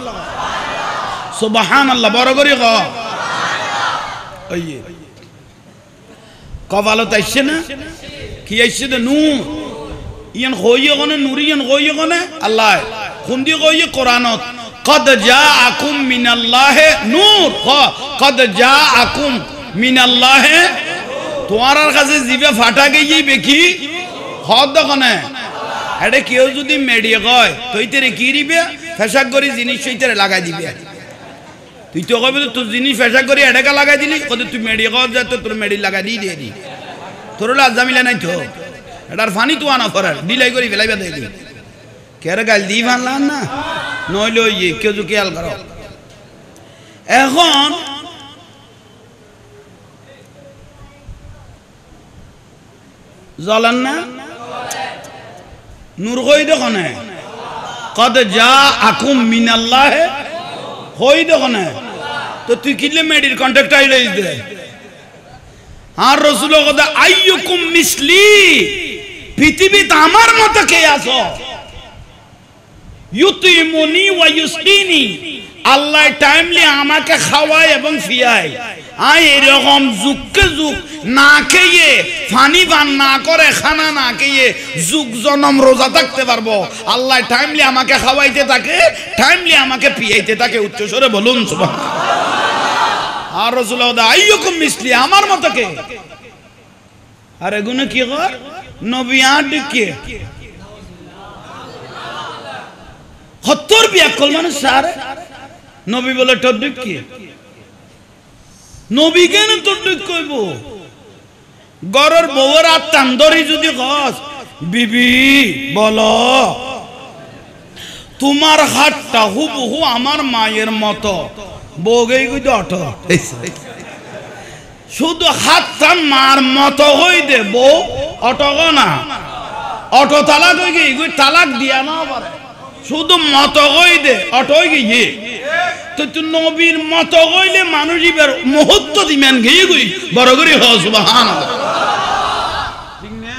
সুবহানাল্লাহ বড় করে কহ ওই কপালত আইছে না কি আইছে না নূর ইয়ান কইয়ে কোনে নূরিয়ান কইয়ে কোনে আল্লাহ খুন্দি কইয়ে কোরআনত قد جاءكم من الله নূর قد جاءكم من الله তোমার কাছে জিবে ফাটা গিয়ে বেকি হদ কোনে এটা কেউ যদি মেডিয়ে কয় তইতেরে কি দিবে ফেসাক করি জিনিস সইতেরে লাগাই দিবে তুই তো কবে তোর জিনিস ফেসাক করি এটাকে লাগাই দিলি কত তুই মেডিয়ে কয় যা তো তোর মেডি লাগাই দিয়ে দি তোর আজামিলা নাই তো এটার ফানি তো আনা করার দিলাই করি ফেলাইবা দেই দি কেরে গাল দি ভানলাম না নইলে ওই কেউ যে খেয়াল করো এখন জ্বলান না নূর কই দেখনে কদ জাআকুম মিনাল্লাহ কই দেখনে তো তুই কিলে মেডির কন্ট্যাক্ট আইলে দে আর রাসূল কথা আইয়ুকুম মিসলি পৃথিবীতে আমার মত কে আছো ইউতিমুনি ওয়া ইউসকিনি আল্লাহ টাইমলি আমাকে খাওয়ায় এবং ফিয়ায় আই এরকম যুগকে যুগ না খেয়ে পানি পান না করে খানা না খেয়ে যুগ জনম রোজা থাকতে পারবো আল্লাহ টাইমলি আমাকে খাওয়াইতে থাকে টাইমলি আমাকে পিয়াইতে থাকে উচ্চস্বরে বলুন সুবহানাল্লাহ আর রাসূলুল্লাহ আইয়ুকুম মিসলি আমার মত কে আর এগুলো কি কর নবী আর কে 70 বিয়া কল মানুষ সারে নবী বলে টড্ডিক কি নবী কেন টড্ডিক কইব গরর বউর আত্মান্দরি যদি কস বিবি বলো তোমার হাতটা হুবহু আমার মায়ের মতো বউগেই কই অটো শুধু হাতটা মার মতো হই দে বউ অটো না অটো তালাক হই গই তালাক দিয়া না পারে শুধু মত কই দে অটই গিয়ে তো তুই নবীর মত কইলে মানুষ ইবার মুহূর্ত দিমেন গিয়ে গই বড় করে হ সুবহানাল্লাহ ঠিক না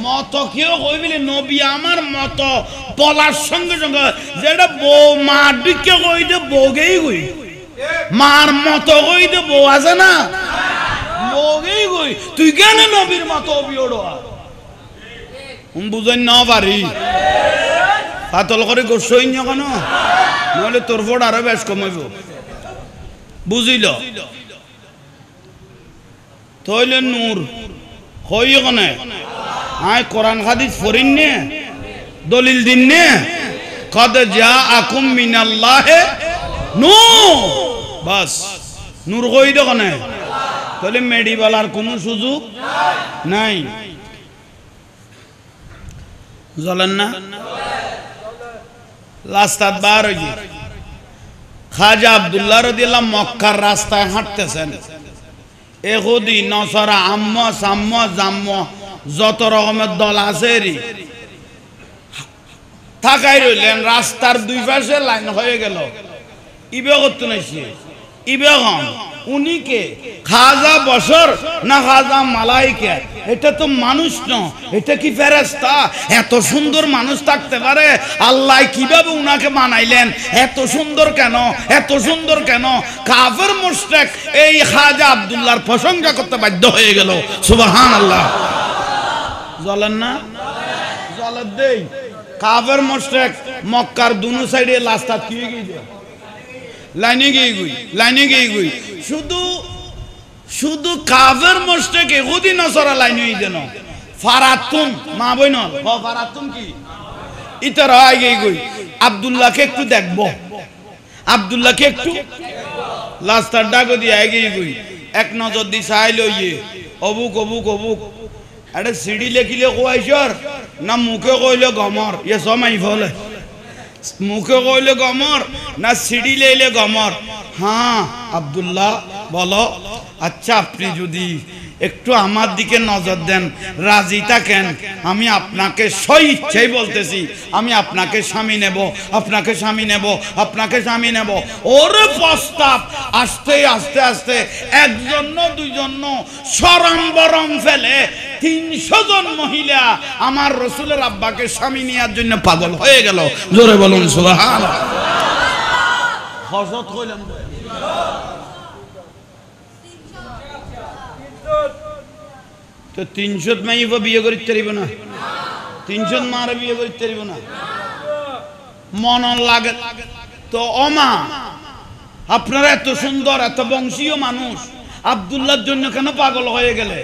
মত কেউ কইবিলে নবী আমার মত বলার সঙ্গে সঙ্গে যেটা বউ মা দিকে কই দে বউগেই গই মার মত কই দে বউ আছে না বউগেই গই তুই কেন নবীর মত বিয়োড়া বুঝাই না পারি পাতল করে গোসই না কেন নইলে তোর ফোট আরো বেশ কমাইব বুঝিল তইলে নূর হই কনে আয় কোরআন হাদিস পড়িন নে দলিল দিন নে কদ জাআকুম মিনাল্লাহি নূর বাস নূর কই দে কনে তাহলে মেডিবালার কোনো সুযোগ নাই জ্বলেন না রাস্তাত বার হয়ে খাজা আব্দুল্লাহ রাদিয়াল্লাহু মক্কার রাস্তায় হাঁটতেছেন এহুদি নসরা আম্ম সাম্ম জাম্ম যত রকমের দল আছে থাকাই রইলেন রাস্তার দুই পাশে লাইন হয়ে গেল ইবে করতে নাইছে ইবে হন উনি কে খাজা বশর না খাজা মালাইকা এটা তো মানুষ না এটা কি ফেরেশতা এত সুন্দর মানুষ থাকতে পারে আল্লাহ কিভাবে উনাকে বানাইলেন এত সুন্দর কেন এত সুন্দর কেন কাফের মুশরিক এই খাজা আব্দুল্লাহর প্রশংসা করতে বাধ্য হয়ে গেল সুবহানাল্লাহ জ্বলেন না জ্বলেন দেই কাফের মুশরিক মক্কার দুনো সাইডে রাস্তা কি গিয়ে লাইনে গিয়ে গই শুধু শুধু কাফের মুশরিক ইহুদি নসরা লাইনে দেন ফারাতুন মা বইন ফারাতুন কি ইতার আগে গই আব্দুল্লাহকে একটু দেখবো আব্দুল্লাহকে একটু রাস্তার ডাক দিয়ে আগে গই এক নজর দি চাইল ইয়ে অবুক অবুক অবুক আরে সিঁড়ি লেখিলে কোয়াইছর না মুখে কইলে গমর ইয়ে সমাই ফলে মুখে কইলে গমর না সিঁড়ি লেইলে গমর হ্যাঁ আব্দুল্লাহ বলো আচ্ছা আপনি যদি একটু আমার দিকে নজর দেন রাজি থাকেন আমি আপনাকে স্বইচ্ছাই বলতেছি আমি আপনাকে স্বামী নেব আপনাকে স্বামী নেব আপনাকে স্বামী নেব ওর প্রস্তাব আস্তে আস্তে আস্তে একজন দুইজন সরম্বরম ফেলে 300 জন মহিলা আমার রাসূলের আব্বাকে স্বামী নেওয়ার জন্য পাগল হয়ে গেল জোরে বলুন সুবহানাল্লাহ হযরত কইলাম তো 300 মাইব বিয়ে করিতে পারিব না 300 মারে বিয়ে করিতে পারিব না মন লাগে তো ওমা আপনারা এত সুন্দর এত বংশীয় মানুষ আব্দুল্লাহর জন্য কেন পাগল হয়ে গেলে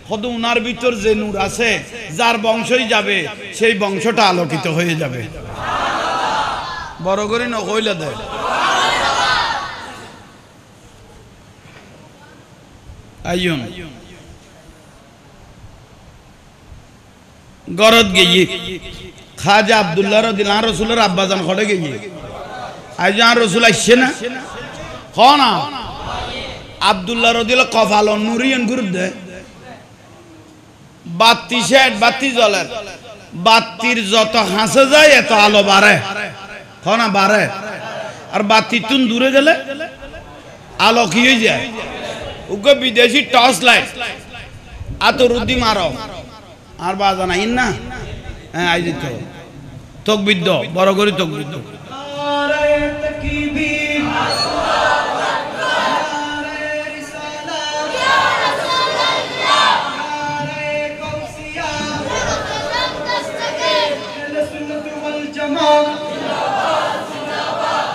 হয়তো উনার ভিতর যে নূর আছে যার বংশই যাবে সেই বংশটা আলোকিত হয়ে যাবে বড় করে না কইলা দেয় আইয়ুন গরদ গিয়ে খাজা আব্দুল্লাহ রাদিয়াল্লাহু আনহু রাসূলের আব্বাজান খড়ে গিয়ে আজ আর রাসূল আসছে না কোনা আব্দুল্লাহ রাদিয়াল্লাহু কফাল নুরিয়ান গ্রুপ দে বাতি শেড বাতি জ্বলে বাতির যত হাসে যায় এত আলো বাড়ে কোনা বাড়ে আর বাতি তুন দূরে গেলে আলো কি হয়ে যায় উগে বিদেশি টর্চ লাইট আতরুদ্দি মারো আর বাজা নাই না হ্যাঁ আই দিত তকবিদ্দ বড় করে তকবিদ্দ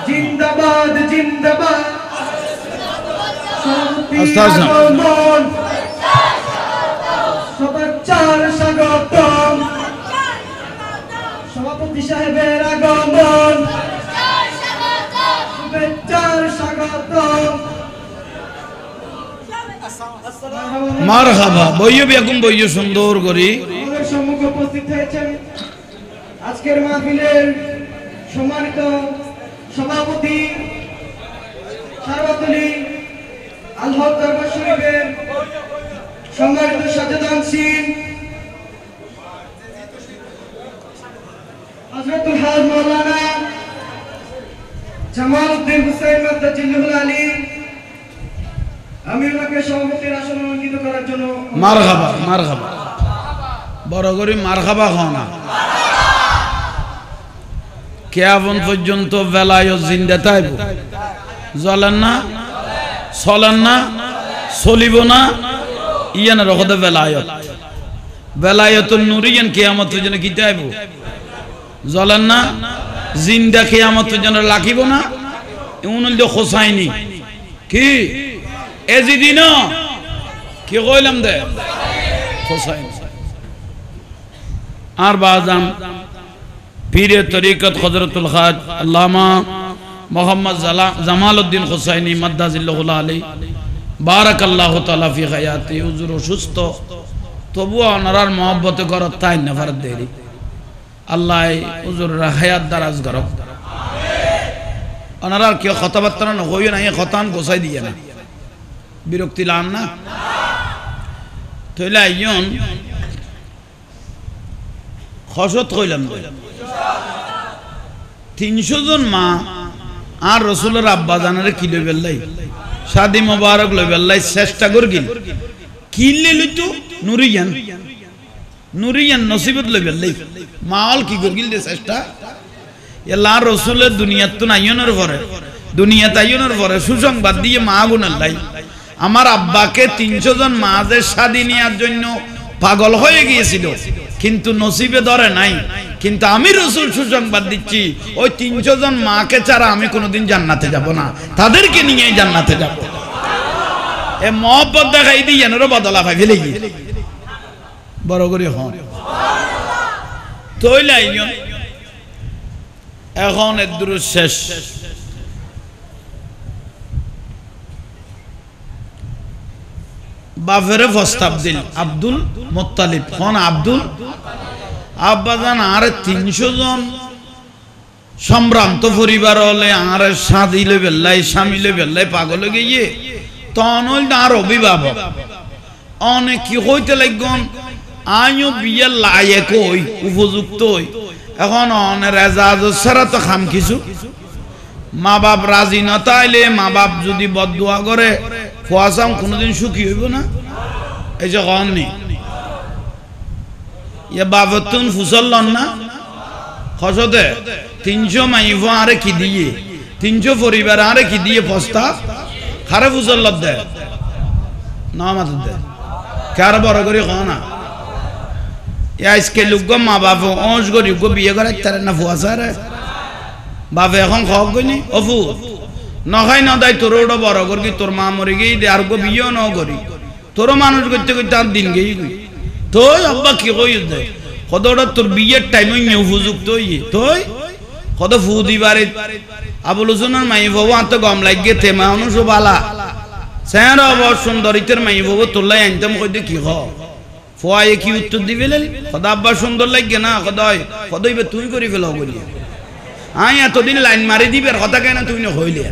জিন্দাবাদ জিন্দাবাদ সবাচ্চার স্বাগতম সভাপতি সাহেবের আগমন শুভেচ্ছার স্বাগতম মারহাবা বইও বেগম বইও সুন্দর করি আমাদের সম্মুখে উপস্থিত হয়েছেন আজকের মাহফিলের সম্মানিত সভাপতি সারওয়াতুলি আল হক দরবার শরীফের সম্মানিত সাজেদান সিং হযরতুল হাজ মাওলানা জামালউদ্দিন হুসাইন মাদ্দাজিল্লুল আলী আমি ওনাকে সভাপতির আসন অলঙ্কৃত করার জন্য মারহাবা মারহাবা বড় করে মারহাবা খাওনা কেয়াবন পর্যন্ত বেলায় জিন্দা তাইব জ্বলেন না চলেন না চলিব না ইয়ান রকদে বেলায়ত বেলায়ত নুরিয়ান কেয়ামত পর্যন্ত কি তাইব জ্বলেন না জিন্দা কেয়ামত পর্যন্ত লাখিব না এমন খোসাইনি কি এজিদিন কি কইলাম দে খোসাইনি আর বাজাম পীরে তরিকত হযরতুল খাজ আল্লামা মোহাম্মদ জামালউদ্দিন হুসাইনি মাদ্দাজিল্লাহুল আলী বারাকাল্লাহু তাআলা ফি হায়াতি হুজুর অসুস্থ তবুও ওনার মহব্বতে করত তাই না ফারত দেরি আল্লাহ হুজুরের হায়াত দারাজ করক ওনার কি কথাবার্তা না হইও না এই খতান গোছাই দিয়ে না বিরক্তি লান না তইলা ইয়ন খসত কইলাম 300 জন মা আর রসুলের আব্বা জানারে কি লই বেল্লাই শাদি মোবারক লই বেল্লাই চেষ্টা করগিল কিনলে লইতো নুরিয়ান নসিবত লই বেল্লাই মাল কি করগিল দে চেষ্টা আল্লাহ রসুলের দুনিয়াত তো নাইয়নের পরে দুনিয়াত আইয়নের পরে সুসংবাদ দিয়ে মা গুনাল্লাই আমার আব্বাকে 300 জন মাদের শাদি নেওয়ার জন্য পাগল হয়ে গিয়েছিল কিন্তু নসিবে ধরে নাই কিন্তু আমি রাসূল সুসংবাদ দিচ্ছি ওই 300 জন মাকে ছাড়া আমি কোনোদিন জান্নাতে যাব না তাদেরকে নিয়েই জান্নাতে যাব এ মহব্বত দেখাই দিয়ে এর বদলা পাই ফেলে গিয়ে বড় করে হন তইলাই এখন এর দুরুদ শেষ বাফেরে প্রস্তাব দিল আব্দুল মুত্তালিব কোন আব্দুল আব্বাজান আর 300 জন সম্ভ্রান্ত পরিবার হলে আর সাদিলে বেল্লাই স্বামীলে বেল্লাই পাগল গিয়ে তখন হইল আর অভিভাবক অনেক কি হইতে লাগন আইও বিয়ে লায়ক হই উপযুক্ত হই এখন অনের এজাজ ছাড়া তো খাম কিছু মা বাপ রাজি না তাইলে মা বাপ যদি বদদুয়া করে ফুয়াসাম কোনোদিন সুখী হইব না এই যে কমনি ইয়া বাবতুন ফুসল্লন না খসতে 300 মাইফ আরে কি দিয়ে 300 পরিবার আরে কি দিয়ে প্রস্তাব খারে ফুসল্লত দে না মাত দে কার বড় করে না ইয়া আজকে লোক মা বাপ অংশ করি গো বিয়ে করে তার না ফুয়াসারে বাপে এখন খাওয়া গইনি অফু নখাই না দাই তোর ওটা বড় করি তোর মা মরে গিয়ে দে আর গো বিয়েও ন করি তোর মানুষ করতে করতে আর দিন গেই গই তোই আব্বা কি কই দে কত ওটা তোর বিয়ের টাইমে উপযুক্ত হইয়ে তোই কত ফু দিবারে আবুল হোসেনের মাই বাবু আত গম লাগে তে মানুষ বালা স্যার অবশ্য সুন্দরিতের মাই বাবু তোলাই আনতাম কই দে কি হ ফুয়ায়ে কি উত্তর দিবেন কত আব্বা সুন্দর লাগে না কদইবে তুই করি ফেলাও বলি আই এতদিন লাইন মারি দিবের কথা কেন তুই না হইলে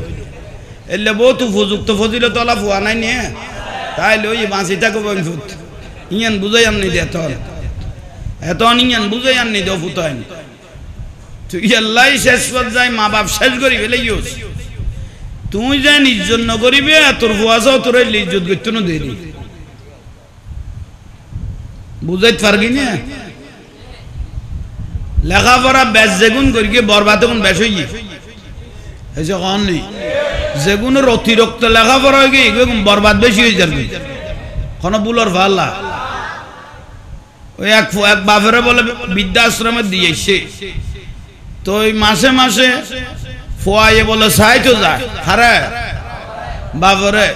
এলে বহুত উপযুক্ত ফজিল তোলা ফুয়া নাই নে তাইলে ওই বাঁচি থাকো বন্ধুত ইয়ান বুঝাই আননি দে তোর এত ইয়ান বুঝাই আননি দে ফুতাইন তুই আল্লাহ শেষ পর্যায়ে মা বাপ শেষ করি ফেলে ইউস তুই যে ইজ্জত নকরিবে তোর ফুয়াশাও তোর ইজ্জত করতে না দেরি বুঝাইতে পারবি না লেখাপড়া বেশ যেগুন করিয়ে বরবাদ এখন বেশ হয়ে গিয়ে কন নেই যেগুনের অতিরিক্ত লেখাপড়া হয়ে গিয়ে বরবাদ বেশি হয়ে যাবে কোনো বুলর ভাল্লা ওই এক বাপেরে বলে বৃদ্ধাশ্রমে দিয়েছে তো ওই মাসে মাসে ফোয়াইয়ে বলে সাই তো যায় হারে বাপরে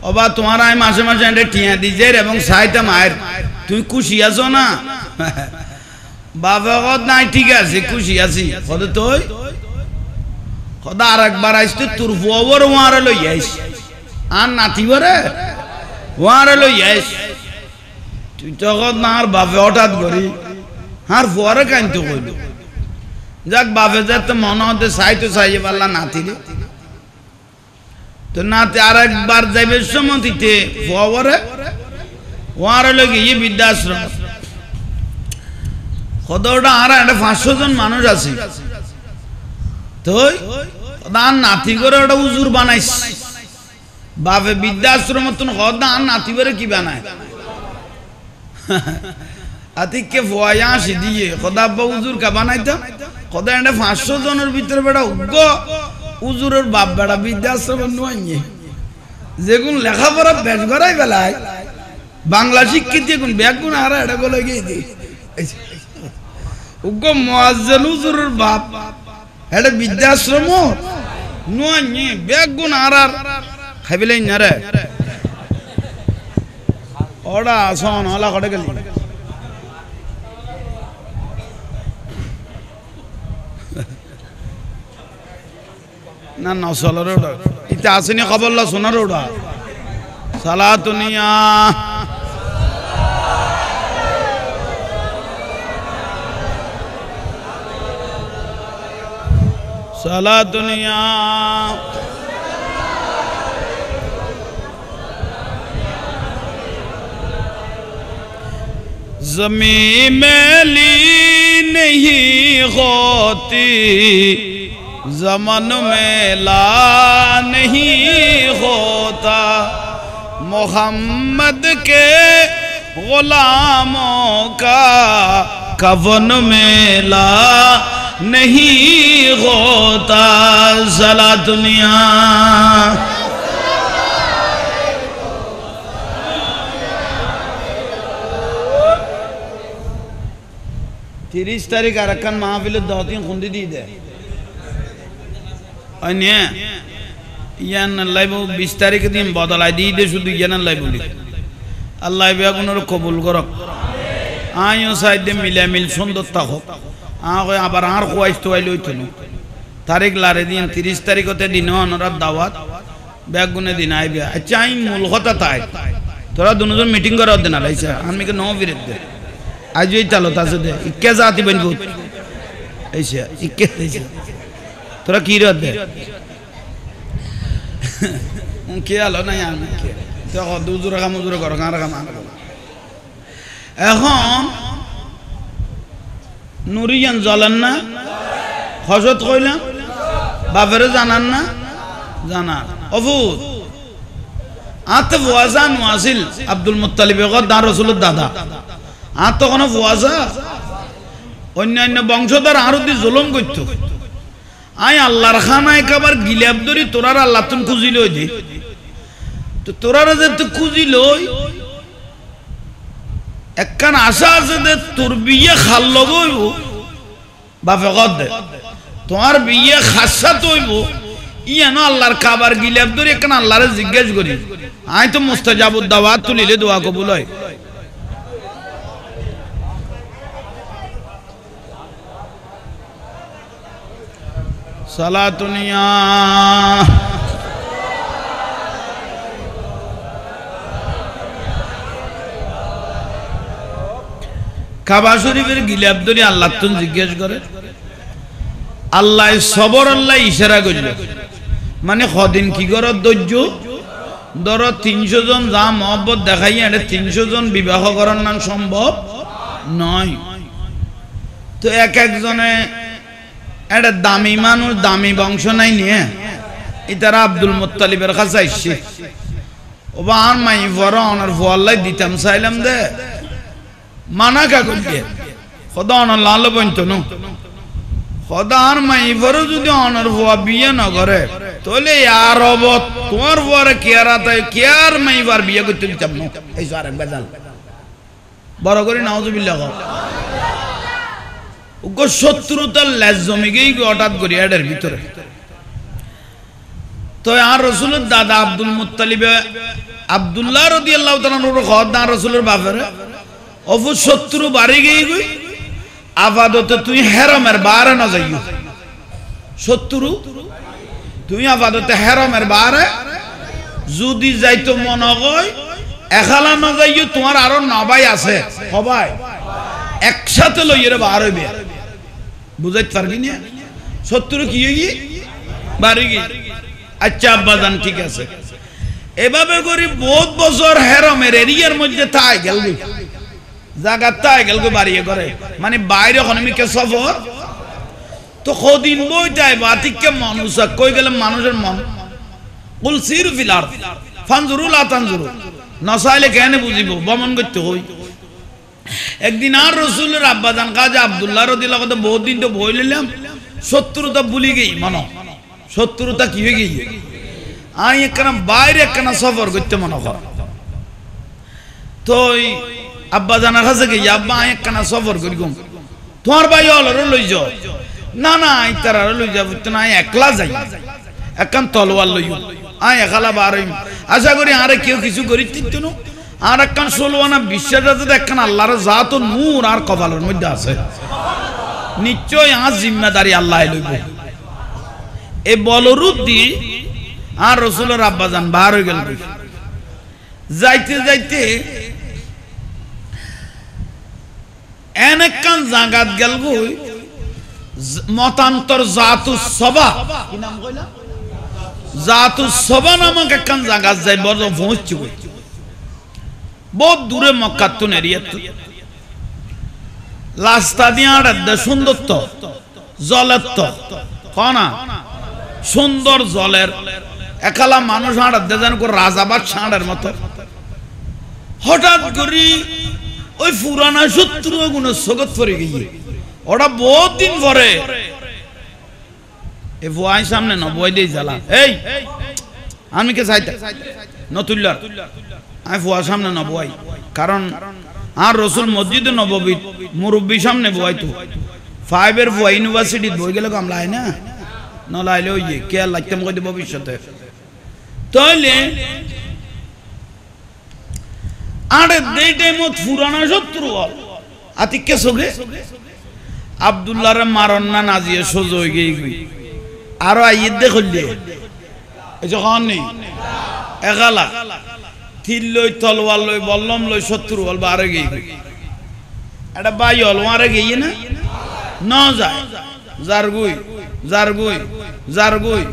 ওবা তোমার আমি মাসে মাসে একটা টিয়া দিছে এবং সাইটা মায়ের তুই খুশি আছো না বাবা কত নাই ঠিক আছে খুশি আছি কত তুই কত আর একবার আসতে তোর ফুয়াবর ওয়ারে লই আইস আর নাতিবরে ওয়ারে লই আইস তুই তখন না আর বাপে হঠাৎ করি আর ফুয়ারে কানতে কইল যাক বাপে যাতে মনে হতে চাই তো চাইয়ে পারলা নাতিরে তো নাতি আর একবার যাইবে সমতিতে ফুয়াবরে ওয়ারে লই গিয়ে বৃদ্ধাশ্রম কতটা আর একটা 500 জন মানুষ আছে তো আর নাতি করে ওটা উজুর বানাইস বাপে বৃদ্ধাশ্রম কদা আর নাতি করে কি বানায় আতিককে ফোয়া আসি দিয়ে কদা আব্বা উজুর কা বানাইতাম কদা একটা 500 জনের ভিতরে বেড়া উগ্র উজুরের বাপ বেড়া বৃদ্ধাশ্রম নয় যেগুন লেখাপড়া বেশ করাই বেলায় বাংলা শিক্ষিত যেগুন ব্যাগুন আর এটা বলে গিয়ে দিই উগ্র মুয়াজ্জিন উজুরের বাপ এটা বৃদ্ধাশ্রম নয় ব্যাগুন আর খাইবেলাই না রে ওরা শোন ওলা কটে গেলি না নসলের ওটা ইতে আসেনি খবরলা শোনার ওটা সালাতুনিয়া সালাতুনিয়া ज़मीं मैली नहीं होती ज़मन मेला नहीं होता मोहम्मद के ग़ुलामों का कफ़न मेला नहीं होता ज़ला दुनिया 30 तारीख अरकान महफिल 2-3 खुंदी दी दे अन्य यान लाइव 20 तारीख दिन बदलाई दी दे शुद्ध यान लाइव बोली अल्लाह बेगुनर कबूल करक आयो साइड मिला मिल सुंदर ताहो आगे आबार आर खुआइस तो आइलो इतनो तारीख लारे दिन 30 तारीख होते दिनो अनरा दावत बेगुने दिन आए बिया अच्छा इन मूल होता था थोड़ा दोनों जन मीटिंग करो देना लाइसा हम के 9 विरत दे आज ये चलो तासे दे इक्के जाती बन बहुत ऐसे इक्के ऐसे थोड़ा कीरत दे उनके आलो ना यार उनके तो दूसरा काम करो कहाँ रखा मान এখন নুরিয়ান জ্বলেন না হজরত কইলাম বাপেরে জানান না জানা অভূত আতে ওয়াজান ওয়াসিল আব্দুল মুত্তালিবের দার রাসূলের দাদা আর তো কোনো ওয়াজা অন্যান্য বংশধর আরো দি জুলুম করত আই আল্লাহর খানায় কাবার গিলাব ধরি তোরার আল্লাহ তুন খুঁজিল দে তো তোরারা যে তো খুঁজিল একখান আশা আছে যে তোর বিয়ে খাল লগইব বাপে কদ দে তোমার বিয়ে খাসাত হইব ইয়ানো আল্লাহর কাবার গিলাব ধরে একখান আল্লাহরে জিজ্ঞেস করি আই তো মুস্তাজাবুদ দাওয়াত তুলিলে দোয়া কবুল হয় সালাতুনিয়া কাবা শরীফের গিলাব ধরে আল্লাহ তুন জিজ্ঞেস করে আল্লাহ সবর আল্লাহ ইশারা করল মানে কদিন কি করো ধৈর্য ধরো 300 জন যা মহব্বত দেখাই এটা 300 জন বিবাহ করার নাম সম্ভব নয় তো এক একজনে একটা দামি মানুষ দামি বংশ নাই নিয়ে ইতারা আব্দুল মুত্তালিবের কাছে আইছে ওবা আর মাই বড় অনার ফুয়াল্লাই দিতাম চাইলাম দে মানা কা কইতে খোদা অনার লাল বইতো নো খোদা আর মাই বড় যদি অনার ফুয়া বিয়ে না করে তাহলে আর হব তোমার পরে কেয়ারা তাই কেয়ার মাই বার বিয়ে করতে দিতাম না এই সারে বেজাল বড় করে নাউজুবিল্লাহ ওগো শত্রুতার লেজ জমে গেই হঠাৎ করে এডের ভিতরে তো আর রাসূলের দাদা আব্দুল মুত্তালিব আব্দুল্লাহ রাদিয়াল্লাহু তাআলা নূর খোদা রাসূলের বাপের অফু শত্রু বাড়ি গই গই আবাদত তুই হেরামের বারে না যাইও শত্রু তুই আবাদত হেরামের বারে যদি যাইতো মন হয় এখালা না যাইও তোমার আরো নবাই আছে সবাই একসাথে লইরে বার হইবে বুঝাইতে পারবি না শত্রু কি হই বাড়ি গই আচ্ছা আব্বাজান ঠিক আছে এভাবে করি বহুত বছর হেরামের এরিয়ার মধ্যে তাই গেল জায়গা তাই গেল বাড়িয়ে করে মানে বাইরে অনেকে সফর তো কদিন বই যায় বাতিককে মানুষ কই গেলে মানুষের মন কুল সিরু ফিল আরদ ফানজুরু লা তানজুরু নসাইলে কেন বুঝিব ভ্রমণ করতে হই একদিন আর রাসূলের আব্বাজান কাজী আব্দুল্লাহ রাদিয়াল্লাহু তাআলা বহুত দিন তো বই নিলাম শত্রুতা ভুলি গই মন শত্রুতা কি হয়ে গই আই একখানা বাইরে একখানা সফর করতে মনে হয় তো আব্বাজানের কাছে গিয়ে আব্বা আই একখানা সফর করি গম তোমার ভাই অলরে লই যাও না না আই তারা লই যাব না একলা যাই একখান তলোয়ার লইও আই একলা বার হইম আশা করি আরে কেউ কিছু করি তিত না আর একখান সলওয়ানা বিশ্বাস আছে একখান আল্লাহর জাত ও নূর আর কপালের মধ্যে আছে নিশ্চয় আর জিম্মেদারি আল্লাহ লইব এই বলরূপ দিয়ে আর রাসূলের আব্বাজান বার হয়ে গেল যাইতে যাইতে এনেকান জাগাত গেল গই মতান্তর জাতুস সবা কি নাম কইলা জাতুস সবা নামক একখান জাগাত যাই বড় পৌঁছছি গই বহুত দূরে মক্কাতুন এরিয়াত রাস্তা দিয়ে আড়া সুন্দর তো জলের তো কোনা সুন্দর জলের একালা মানুষ আড়া দেন করে রাজাবাদ ছাড়ের মতো হঠাৎ করি ওই পুরানা শত্রু গুণ সগত পড়ে গিয়ে ওটা বহুত দিন পরে এ ভয় সামনে না বই দিয়ে জ্বালা এই আমি কে চাইতে নতুল্লার আমি ভুয়া সামনে না বই কারণ আর রাসূল মসজিদে নববী মুরব্বী সামনে বই তো 5 এর ভুয়া ইউনিভার্সিটি বই গেলে কামলায় না নলাইলে ওই কে লাগতাম কই দেব ভবিষ্যতে তাইলে আরে দেই টাইমত পুরানা শত্রু আতিককে সগে আব্দুল্লাহর মারন না নাজিয়ে সোজো হই গই আর আইদ দেখলে এই যখন নেই এগালা তিল লই তলোয়ার লই বল্লম লই শত্রু বল বারে গই এটা বাই হল মারে গই না না যায় জারগুই জারগুই জারগুই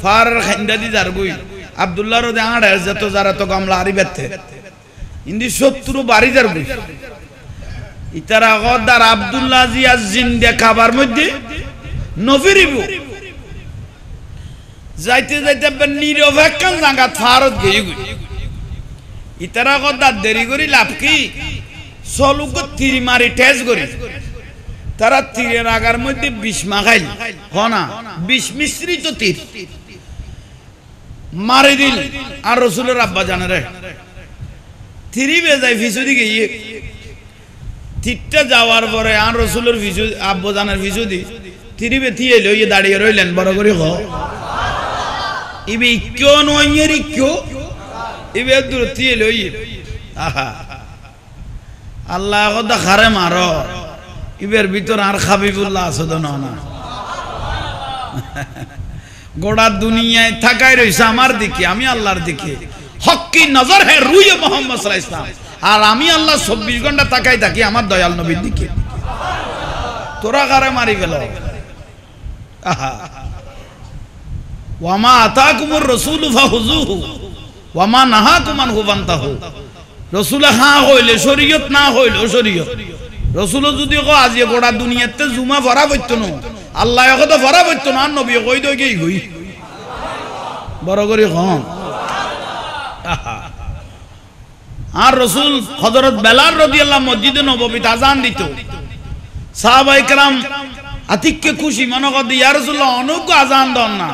ফার খাইন্দা দি জারগুই আব্দুল্লাহর দে আড়ে যত যারা তো গামলা আরি বেতে ইন্দি শত্রু বাড়ি জারগুই ইতারা গদার আব্দুল্লাহ জিয়া জিন্দা খাবার মধ্যে নফিরিব যাইতে যাইতে নীরব একখান জায়গা ফারত গই গই ইতারা গদার দেরি করি লাভ কি সলুক তীর মারি টেজ করি তারা তীরের আগার মধ্যে বিষ মাখাইল হনা বিষ মিশ্রিত তীর মারি দিল আর রাসূলের আব্বা জানে রে তীরি বেজায় ফিসু দিকে তীরটা যাওয়ার পরে আর রাসূলের ফিসু আব্বা জানের ফিসু দি তীরি বেথি এলো ইয়ে দাঁড়িয়ে রইলেন বড় করে হ ইবে কেউ নয়েরি কেউ ইবে দূর থি এলো ইয়ে আহা আল্লাহ কথা খারে মারো ইবের ভিতর আর হাবিবুল্লাহ আছে তো না গোটা দুনিয়ায় থাকাই রইছে আমার দিকে আমি আল্লাহর দিকে হক কি নজর হে রুয়ে মুহাম্মদ সাল্লাল্লাহু আলাইহি ওয়াসাল্লাম আর আমি আল্লাহ 24 ঘন্টা তাকাই থাকি আমার দয়াল নবীর দিকে তোরা কারে মারি গেল আহা ওয়ামা আতাকুমুর রাসূলু ফাহুযুহু ওয়ামা নাহাকুম আনহু ফান্তাহু রাসূল হ্যাঁ হইলে শরীয়ত না হইলো শরীয়ত রাসূল যদি কো আজ গোটা দুনিয়াতে জুমা ভরা বইতো না আল্লাহ কথা ভরা বইতো না নবী কই দই গই বড় করে হন। আর রাসূল হযরত বেলাল রাদিয়াল্লাহু মসজিদে নববীতে আযান দিত, সাহাবায়ে কেরাম আতিককে খুশি মনে করে ইয়া রাসূলুল্লাহ অনেক আযান দেন না।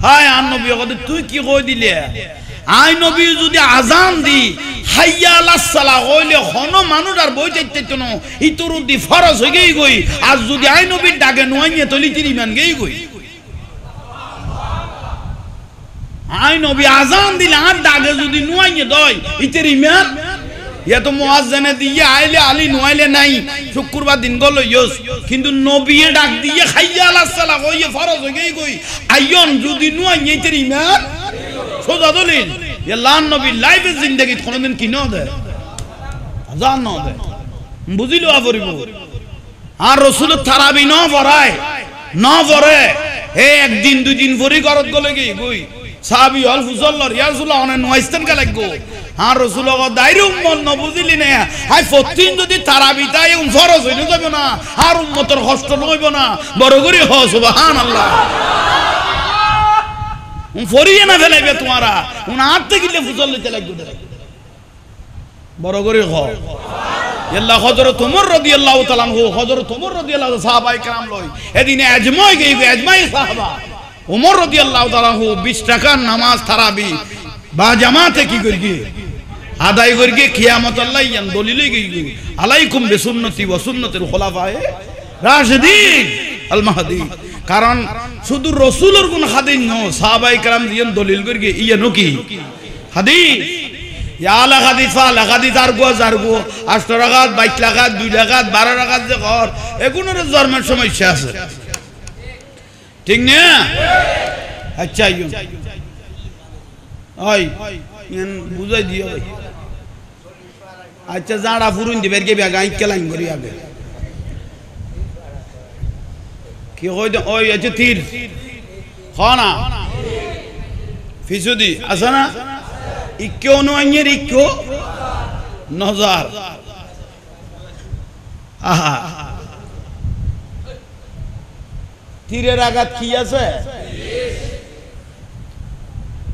হায় আর নবী কইতে তুই কি কই দিলে, আই নবী যদি আযান দি হাইয়া আলাস সালাহ কইলে হন মানুষ আর বই যাইতে ন ইতরু দি ফরজ হই গই গই, আর যদি আই নবীর ডাকে নুয়াইয়ে তলি তিন ইমান গই গই। আই নবী আযান দিলে আর ডাকে যদি নুয়াইয়ে দই ইতের ইমান, ইয়া তো মুয়াজ্জিনে দিয়ে আইলে আলী নুয়াইলে নাই শুক্রবার দিন গল ইয়স, কিন্তু নবীয়ে ডাক দিয়ে হাইয়া আলাস সালাহ কইয়ে ফরজ হই গই গই আইয়ন যদি নুয়াইয়ে ইতের ইমান সোজা দলিল। আল্লাহ নবী লাইফে জিন্দেগি কোনদিন কি না দেয় আযান না দেয়, বুঝিলো আবরিব। আর রাসূল তারাবি না পড়ায় না পড়ে হে একদিন দুই দিন পরে ঘরত গলে গই সাহাবী আল ফুজল্লার ইয়া রাসূলুল্লাহ অনে নয়স্তান কা লাগবো। আর রাসূল গ দাইরু উম্মত ন বুঝিলি না, হাই প্রতিদিন যদি তারাবি তাই ফরজ হইনো যাবে না, আর উম্মতের কষ্ট হইব না, বড় করে হ সুবহানাল্লাহ। ফরিয়ে না ফেলাইবে তোমারা উনার থেকে ফুজল লইতে লাগবে, বড় করে হ আল্লাহ। হযরত ওমর রাদিয়াল্লাহু তাআলা আনহু, হযরত ওমর রাদিয়াল্লাহু সাহাবায়ে কেরাম লই এদিনে আজমাই গইবে, আজমাই সাহাবা ওমর রাদিয়াল্লাহু তাআলা আনহু 20 টাকার নামাজ তারাবি বা জামাতে কি করি আদায় করি কিয়ামত আল্লাহ ইয়ান দলিলে গই আলাইকুম বিসুন্নতি ওয়া সুন্নাতিল খুলাফায়ে রাশিদিন আল মাহদি। কারণ শুধু রাসূলের কোন হাদিস ন, সাহাবায়ে কেরাম দিয়েন দলিল করি ইয়ানো কি হাদিস, ইয়া আলা হাদিস ফালা হাদিস আর গো 8 রাকাত 22 রাকাত 2 রাকাত 12 রাকাত যে ঘর এগুলোর জন্মের সমস্যা আছে, ঠিক না? আচ্ছা ইয়ন ওই ইয়ান বুঝাই দিও ভাই। আচ্ছা জাড়া ফুরুন দিবের কে বেগা ইকে লাইন করি আগে কি কই দে ওই আছে তীর খানা ফিসুদি আছে না, ইকেও নয়ের ইকেও নজার। আহা তীরের আঘাত কি আছে,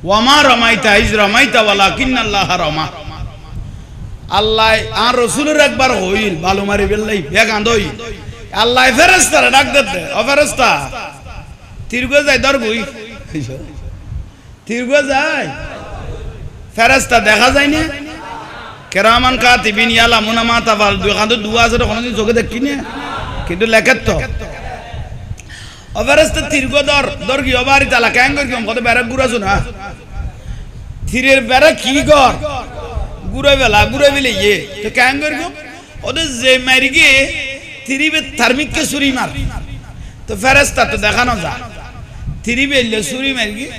ওয়ামা রমাইতা ইজ রমাইতা ওয়ালাকিন্নাল্লাহ রমা। আল্লাহ আর রাসূলের একবার হইল বালু মারি বেলাই বেগান দই, আল্লাহ ফেরেশতারে ডাক দিতে, ও ফেরেশতা তীর গো যায় দর গই, তীর গো যায় ফেরেশতা দেখা যায় না, কেরামান কাতিবিন ইয়ালামুনা মা তাফাল, দুই কাঁদো দুয়া আছে কোনদিন চোখে দেখি না কিন্তু লেখাত তো। ও ফেরেশতা তীর গো দর কি ওবারি তালা কেন করি কত বেরা গুরাছো না, তীরের বেরা কি গর গুড়াই বেলে ইয়ে তো কেন করি ওদের যে মারি গিয়ে তিরিবে থার্মিককে ছুরি মার, তো ফেরেশতা তো দেখানো যা তিরিবে ছুরি মারি গিয়ে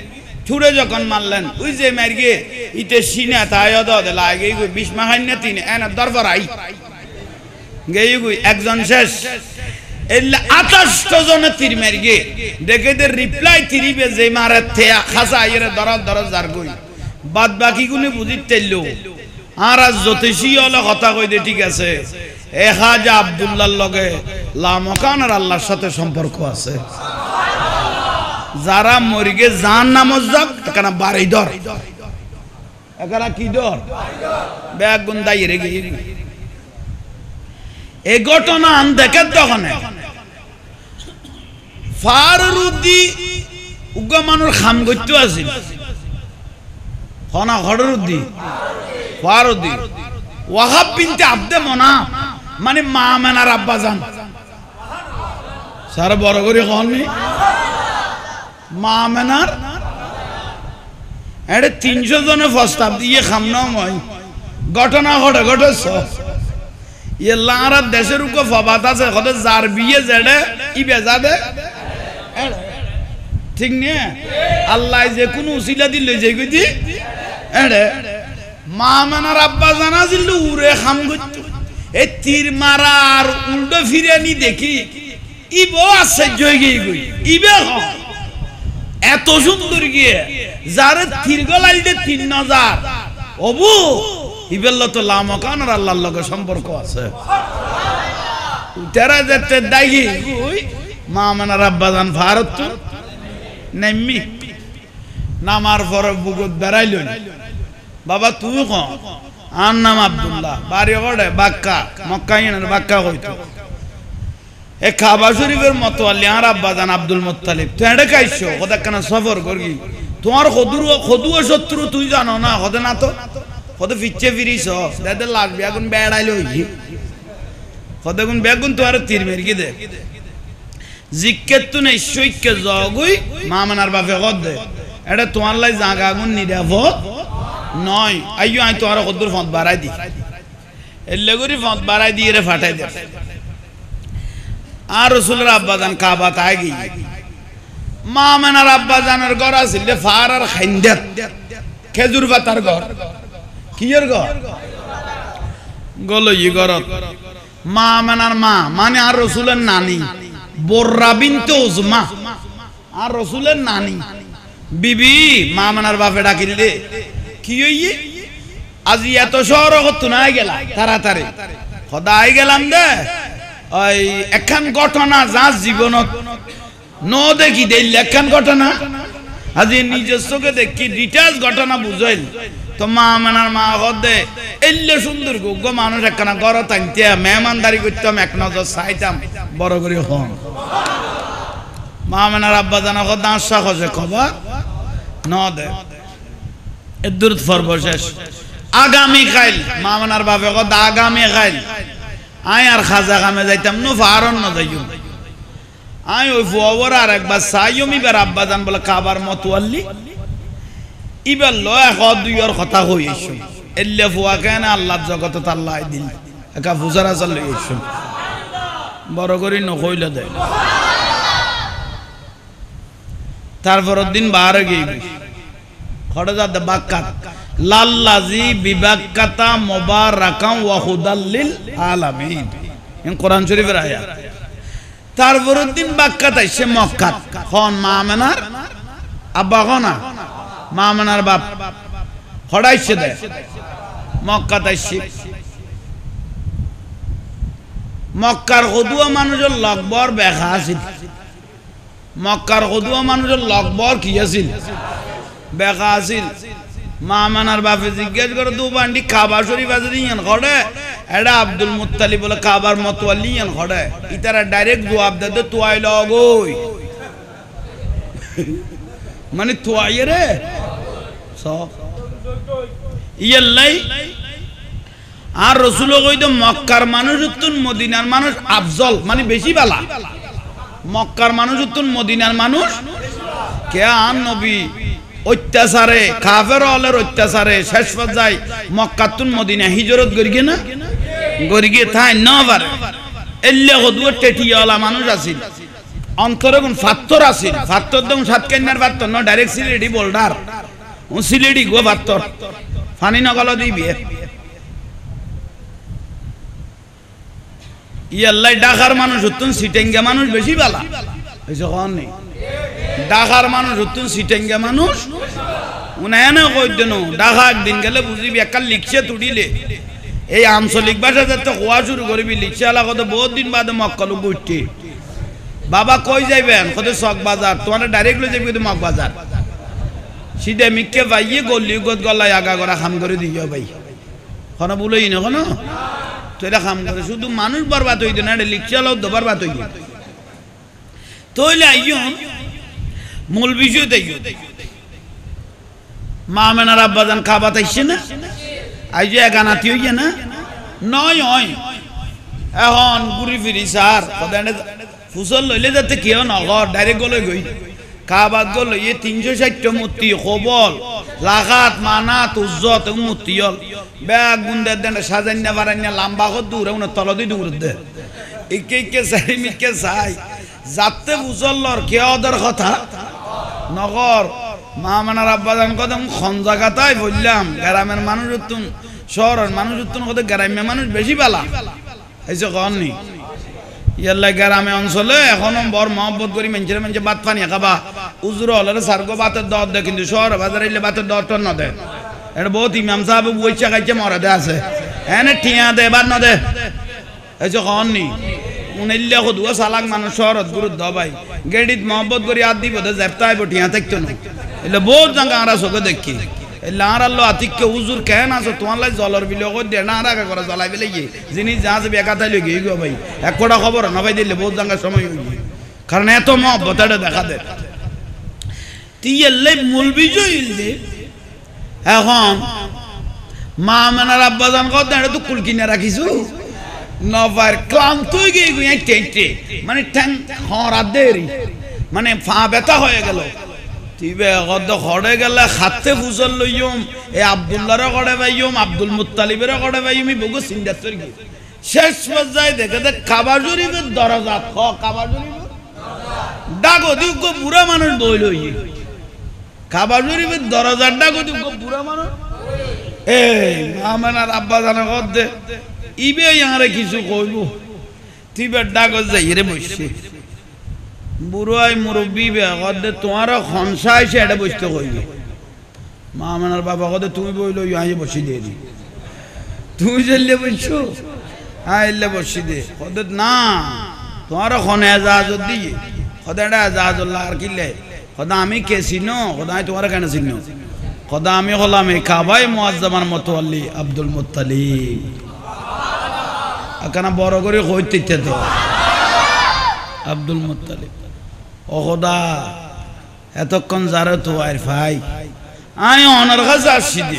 ছুড়ে যখন মারলেন ওই যে মারি গিয়ে ইতে সিনা তাই দে লাগে 20 মাহান না 3 এনা দরবার আই গেই গই একজন শেষ এলে 28 জনে তীর মারি গিয়ে দেখে দে রিপ্লাই তিরিবে যে মারে থে খাসা ইরে দরদ জার গই বাদ বাকি গুনে বুঝিতেইলো। আর আজ জ্যোতিষী হলে কথা কই দে ঠিক আছে, এ খাজা আব্দুল্লাহর লগে লামকান আর আল্লাহর সাথে সম্পর্ক আছে, যারা মরিগে জান নামজ যাক এখানে বাড়ি দর এখানে কি দর ব্যাগ গুন্দাই রে গিয়ে এই ঘটনা আন দেখে তখন ফারুদ্দি উগ্র মানুষ খাম করতে আছিল হনা ঘরুদ্দি ফারুদ্দি ওয়াহাব বিনতে আব্দে মনা মানে মা মেনার আব্বা জান সারা বড় করে কননি মা মেনার এড়ে 300 জনে প্রস্তাব দিয়ে খামনা মই ঘটনা ঘটেছ ইয়ে লারা দেশের উকে ফবাত আছে কত যার বিয়ে জেডে ই বেজাদে ঠিক নে আল্লাহ যে কোন উসিলা দিল যে কইতি এড়ে মা মেনার আব্বা জানা ছিল উরে খাম করত এ তীর মারার উল্টো ফিরানি দেখি ইবো আছে জয় গই ইবে এত সুন্দর গিয়ে যারে তীর গলাইতে 3000 ওবু ইবেল্লা তো লামকান আর আল্লাহর লগে সম্পর্ক আছে তেরা যেতে দাইগি কই মা মেনার আব্বা জান ভারত তো নেমি নামার পরে বুকুত বেড়াইল বাবা তুই ক আর নাম আব্দুল্লাহ বাড়ি ওড়ে বাক্কা মক্কা ইনের বাক্কা হইতো এ কাবা শরীফের মতো আল্লি আর আব্বাজান আব্দুল মুত্তালিব তুই এটা খাইছো ওদের কেন সফর করবি তোমার খদুও শত্রু তুই জানো না হদে না তো হদে ফিচ্ছে ফিরিস দাদা লাগবে এখন বেড়াইলে হইছি হদে গুণ বেগুন তো আর তীর মেরকি দে জিজ্ঞেস তু নেই সৈক্যে জগুই মামানার বাপে কদ দে এটা তোমার লাই জাগা গুণ নিরাপদ নয় আইয়ো আই তোমার কদ্দুর ফঁদ বাড়াই দি এলে করি ফঁদ বাড়াই দিয়ে রে ফাটাই দে আর রসুলের আব্বাজান কাবা তাই গিয়ে মামানার আব্বাজানের ঘর আছিল ফার আর খাইন্দাত খেজুর পাতার ঘর কিয়ের ঘর গলই ঘরত মামানার মা মানে আর রসুলের নানি বর্রা বিনতে উজমা আর রসুলের নানি বিবি মামানার বাপে ডাকিল দে কি হইয়ে আজি এত শহর হতো না গেলা তাড়াতাড়ি সদাই গেলাম দে ওই একখান ঘটনা যা জীবনত ন দেখি দিল একখান ঘটনা আজি নিজের চোখে দেখি ডিটেলস ঘটনা বুঝাইল তো মামানার মা হদে এলে সুন্দর গো মানুষ একখানা ঘর টানতে মেহমানদারি করতাম এক নজর চাইতাম বড় করে হন মামানার আব্বা জানা হদ আশা খসে খবর ন দে এদুর সর্বশেষ আগামী খাইল মামানার বাপে কদ আগামী খাইল আয় আর খাজা কামে যাইতাম নো ফারন না যাইও আয় ওই ফুয়াবর আর একবার সাইয়মি বার আব্বা জান বলে কাবার মতওয়াল্লি ইবার ল এক দুইয়ের কথা হইছো এল্লে ফুয়া কেন আল্লাহর জগতে আল্লাহ দিন একা ফুজারা চল লইছো বড় করি নকইলে দে তারপর দিন বারে গই খড়ে যা দে বাক্কাত লাল্লাজি বিবাক্কাতা মুবারাকাম ওয়া হুদাল্লিল আলামিন ইন কোরআন শরীফের আয়াত তারপর দিন বাক্কাত আইছে মক্কাত খন মামানার আব্বা গনা মামানার বাপ খড়াইছে দে মক্কাত আইছে মক্কার গদুয়া মানুষের লগবর বেখা আছিল মক্কার গদুয়া মানুষের লগবর কি আছিল বেখা আছিল মামানার বাপে জিজ্ঞেস করে দু বান্ডি কাবা শরীফ আছে ইয়ান খড়ে এটা আব্দুল মুত্তালিব বলে কাবার মতওয়ালি ইয়ান খড়ে ইতারা ডাইরেক্ট জবাব দে তুই লগই মানে তুই রে সব ইয়াল্লাই আর রাসূল কইতো মক্কার মানুষ উত্তন মদিনার মানুষ আফজল মানে বেশি বালা মক্কার মানুষ উত্তন মদিনার মানুষ কে আন নবী অত্যাচারে কাফের হলের অত্যাচারে শেষ পর্যায়ে মক্কাতুন মদিনা হিজরত করিগে না করিগে থাই না পারে এল্লে হদুয়া টেটিয়ালা মানুষ আছিল অন্তরে কোন ফাত্তর আছিল ফাত্তর দম সাত কেন্নার ফাত্তর না ডাইরেক্ট সিলেটি বোল্ডার ও সিলেটি গো ফাত্তর ফানি নগল দিবি ইয়াল্লাই ঢাকার মানুষ হতুন সিটেঙ্গা মানুষ বেশি বালা এসে কোন নেই ঢাকার মানুষ হতুন সিটেঙ্গা মানুষ উনায়না কই দেন ঢাকা একদিন গেলে বুঝিবি একাল লিখছে তুড়িলে এই আঞ্চলিক ভাষা যাতে হওয়া শুরু করবি লিখছে আলা কত বহুত দিন বাদে মক্কালু বুঝতে বাবা কই যাইবেন কত চক বাজার তোমার ডাইরেক্ট লই যাবি মক বাজার সিধে মিককে ভাইয়ে গলি গত গলায় আগা করা খাম করে দিও ভাই কোন বলেই না কোন তো এটা খাম করে শুধু মানুষ বরবাদ হইতো না এটা লিখছে আলাও তো বরবাদ হইতো তইলে আইয়ন মূল বিষয় দেখো মামেনার আব্বাজান খাবাত আইছে না আইজে একানাতি হইছে না নয় হয় এখন ঘুরি ফিরি স্যার ফুসল লইলে যাতে কেউ নগর ডাইরেক্ট গলে গই কাবাত গল ইয়ে 360 মূর্তি খবল লাগাত মানাত উজ্জত মূর্তি হল ব্যাগ গুন্ডার দেন সাজাইনা বারাইনা লম্বা কত দূর উন তলদি দূর দে ইকে সাই মিকে সাই যাতে ফুসলর কে ওদের কথা নগর মামানার আব্বাজান কদম খন জায়গাটাই বললাম গ্রামের মানুষ উত্তম শহরের মানুষ উত্তম কত গ্রামের মানুষ বেশি বালা এইসে কননি ইয়াল্লা গ্রামে অঞ্চলে এখনো বড় মহব্বত করি মানুষের মানুষে ভাত পানি খাবা উজুর হলে সার্গো ভাতের দর দেয় কিন্তু শহর বাজারে এলে ভাতের দরটা ন দেয় এটা বহুত ইমাম সাহেব বইচা খাইছে মরাদে আছে এনে ঠিয়া দে এবার ন দে এইসে কননি উনিল্লা খুদুয়া সালাক মানুষ শহরত গুরুত্ব ভাই গেডিত মহব্বত করি আর দিব জেপ্তা আইব ঠিয়া থাকতো না এলে বহুত জায়গা আমরা চোখে দেখি এলে আর আল্লাহ আতিককে হুজুর কেন আছো তোমার লাই জলের বিলে দিয়ে না রাখা করে জ্বলাই বেলে গিয়ে যিনি যা যাবে একাতাই লই গিয়ে গো ভাই এক কটা খবর না ভাই দিলে বহুত জায়গার সময় হয়ে গিয়ে কারণ এত মহব্বত এটা দেখা দেয় তুই এলে মূল বিজয় ইলদে এখন মা মেনার আব্বাজান কথা এটা তো কুল কিনে রাখিছো নবার ক্লান্ত হয়ে গিয়ে গুই টেটে মানে ঠ্যাং হরা দেরি মানে ফা ব্যথা হয়ে গেল তিবে গদ খড়ে গেলে খাতে ফুসল লইম এ আব্দুল্লাহর গড়ে বাইম আব্দুল মুত্তালিবের গড়ে বাইম বগু সিন্দাতর গি শেষ পর্যায়ে দেখে দে কাবা শরীফের দরজা খ কাবা শরীফের ডাগো দিগো বুড়া মানুষ বই লই কাবা শরীফের দরজার ডাগো দিগো বুড়া মানুষ এই মামানার আব্বা জানা গদে ইবে ইয়ারে কিছু কইব তিবে ডাগো যাইরে বসে বুড়াই মুরব্বী বেগদে তোমার খনসা এসে এটা বসতে কইবে মামানার বাবা কদে তুমি বইলো আই বসি দিয়ে দি তুমি জেলে বসছো আইলে বসি দে কদে না তোমার খনে এজাজত দিয়ে কদে এটা এজাজুল্লাহ আর কিলে কদা আমি কে চিনো কদা আমি তোমার কেন চিনো কদা আমি হলাম এই কাবাই মুআজ্জামার মতওয়াল্লি আব্দুল মুত্তালিব আকানা বড় করে কইতে তো আব্দুল মুত্তালিব ও খোদা এতক্ষণ যারা তো আর ভাই আই অনার কাছে আসছি দে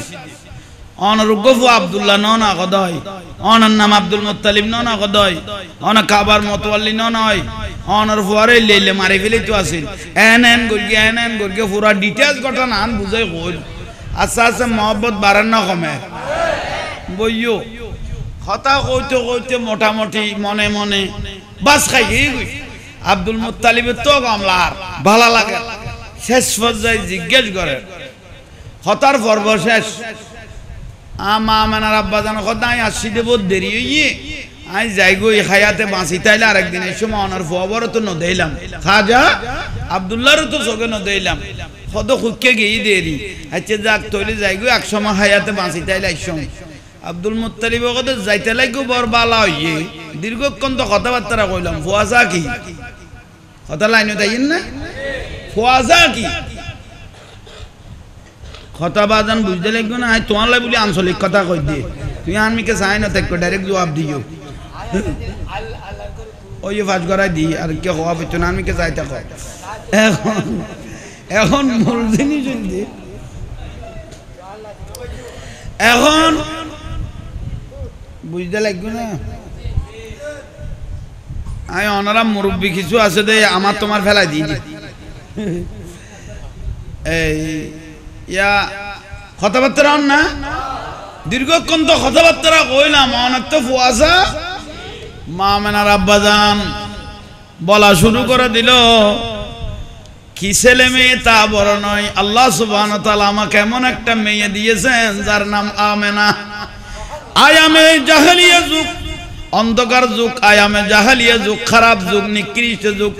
অনার গফু আব্দুল্লাহ ননা কদয় অনার নাম আব্দুল মুত্তালিব ননা কদয় অনা কাবার মতওয়াল্লি নয় অনার ফুয়ারে লেলে মারি ফেলে তো আসেন এন গর্গে পুরা ডিটেলস ঘটনা আন বুঝাই কই আচ্ছা আচ্ছা মহব্বত বাড়ান না কমে বইও কথা কইতে কইতে মোটামুটি মনে মনে বাস খাই গই আব্দুল মুত্তালিবের তো গামলার ভালো লাগে শেষ পর্যায়ে জিজ্ঞেস করে হতার পর্ব শেষ মা মেনার আব্বা জানো কথা আমি আসছি দেব দেরি হইয়ে আমি যাই গই খায়াতে বাঁচি তাইলে আরেকদিন এই সময় অনার ফুয়াবারও তো নদেইলাম খাজা আব্দুল্লাহরও তো চোখে নদেইলাম কত খুঁজকে গিয়ে দেরি আচ্ছা যাক তৈরি যাই গই এক সময় খায়াতে বাঁচি তাইলে এক সময় আব্দুল মুত্তালিব কথা যাইতে লাগো বড় বালা হইয়ে দীর্ঘক্ষণ তো কথাবার্তা কইলাম ফুয়াজা কি কথা লাইনে তাইন না ফুয়াজা কি কথা বাজান বুঝতে লাগবে না তোমার লাই বলি আঞ্চলিক কথা কই দিয়ে তুই আনমিকে চাই না থাকো ডাইরেক্ট জবাব দিও ওই ফাঁস করাই দি আর কে হওয়া পেতো না আনমিকে চাই থাকো এখন এখন মূল জিনিস এখন বুঝতে লাগবে না আই ওনারা মুরব্বী কিছু আছে দে আমার তোমার ফেলাই দিই এই ইয়া কথাবার্তা না দীর্ঘক্ষণ তো কথাবার্তা কইলাম অনেক তো ফুয়াশা মা মেনার আব্বাজান বলা শুরু করে দিল কি ছেলে মেয়ে তা বড় নয় আল্লাহ সুবহানাহু ওয়া তাআলা আমাকে এমন একটা মেয়ে দিয়েছেন যার নাম আমেনা আয়ামে জাহেলিয়া যুগ অন্ধকার যুগ আয়ামে জাহেলিয়া যুগ খারাপ যুগ নিকৃষ্ট যুগ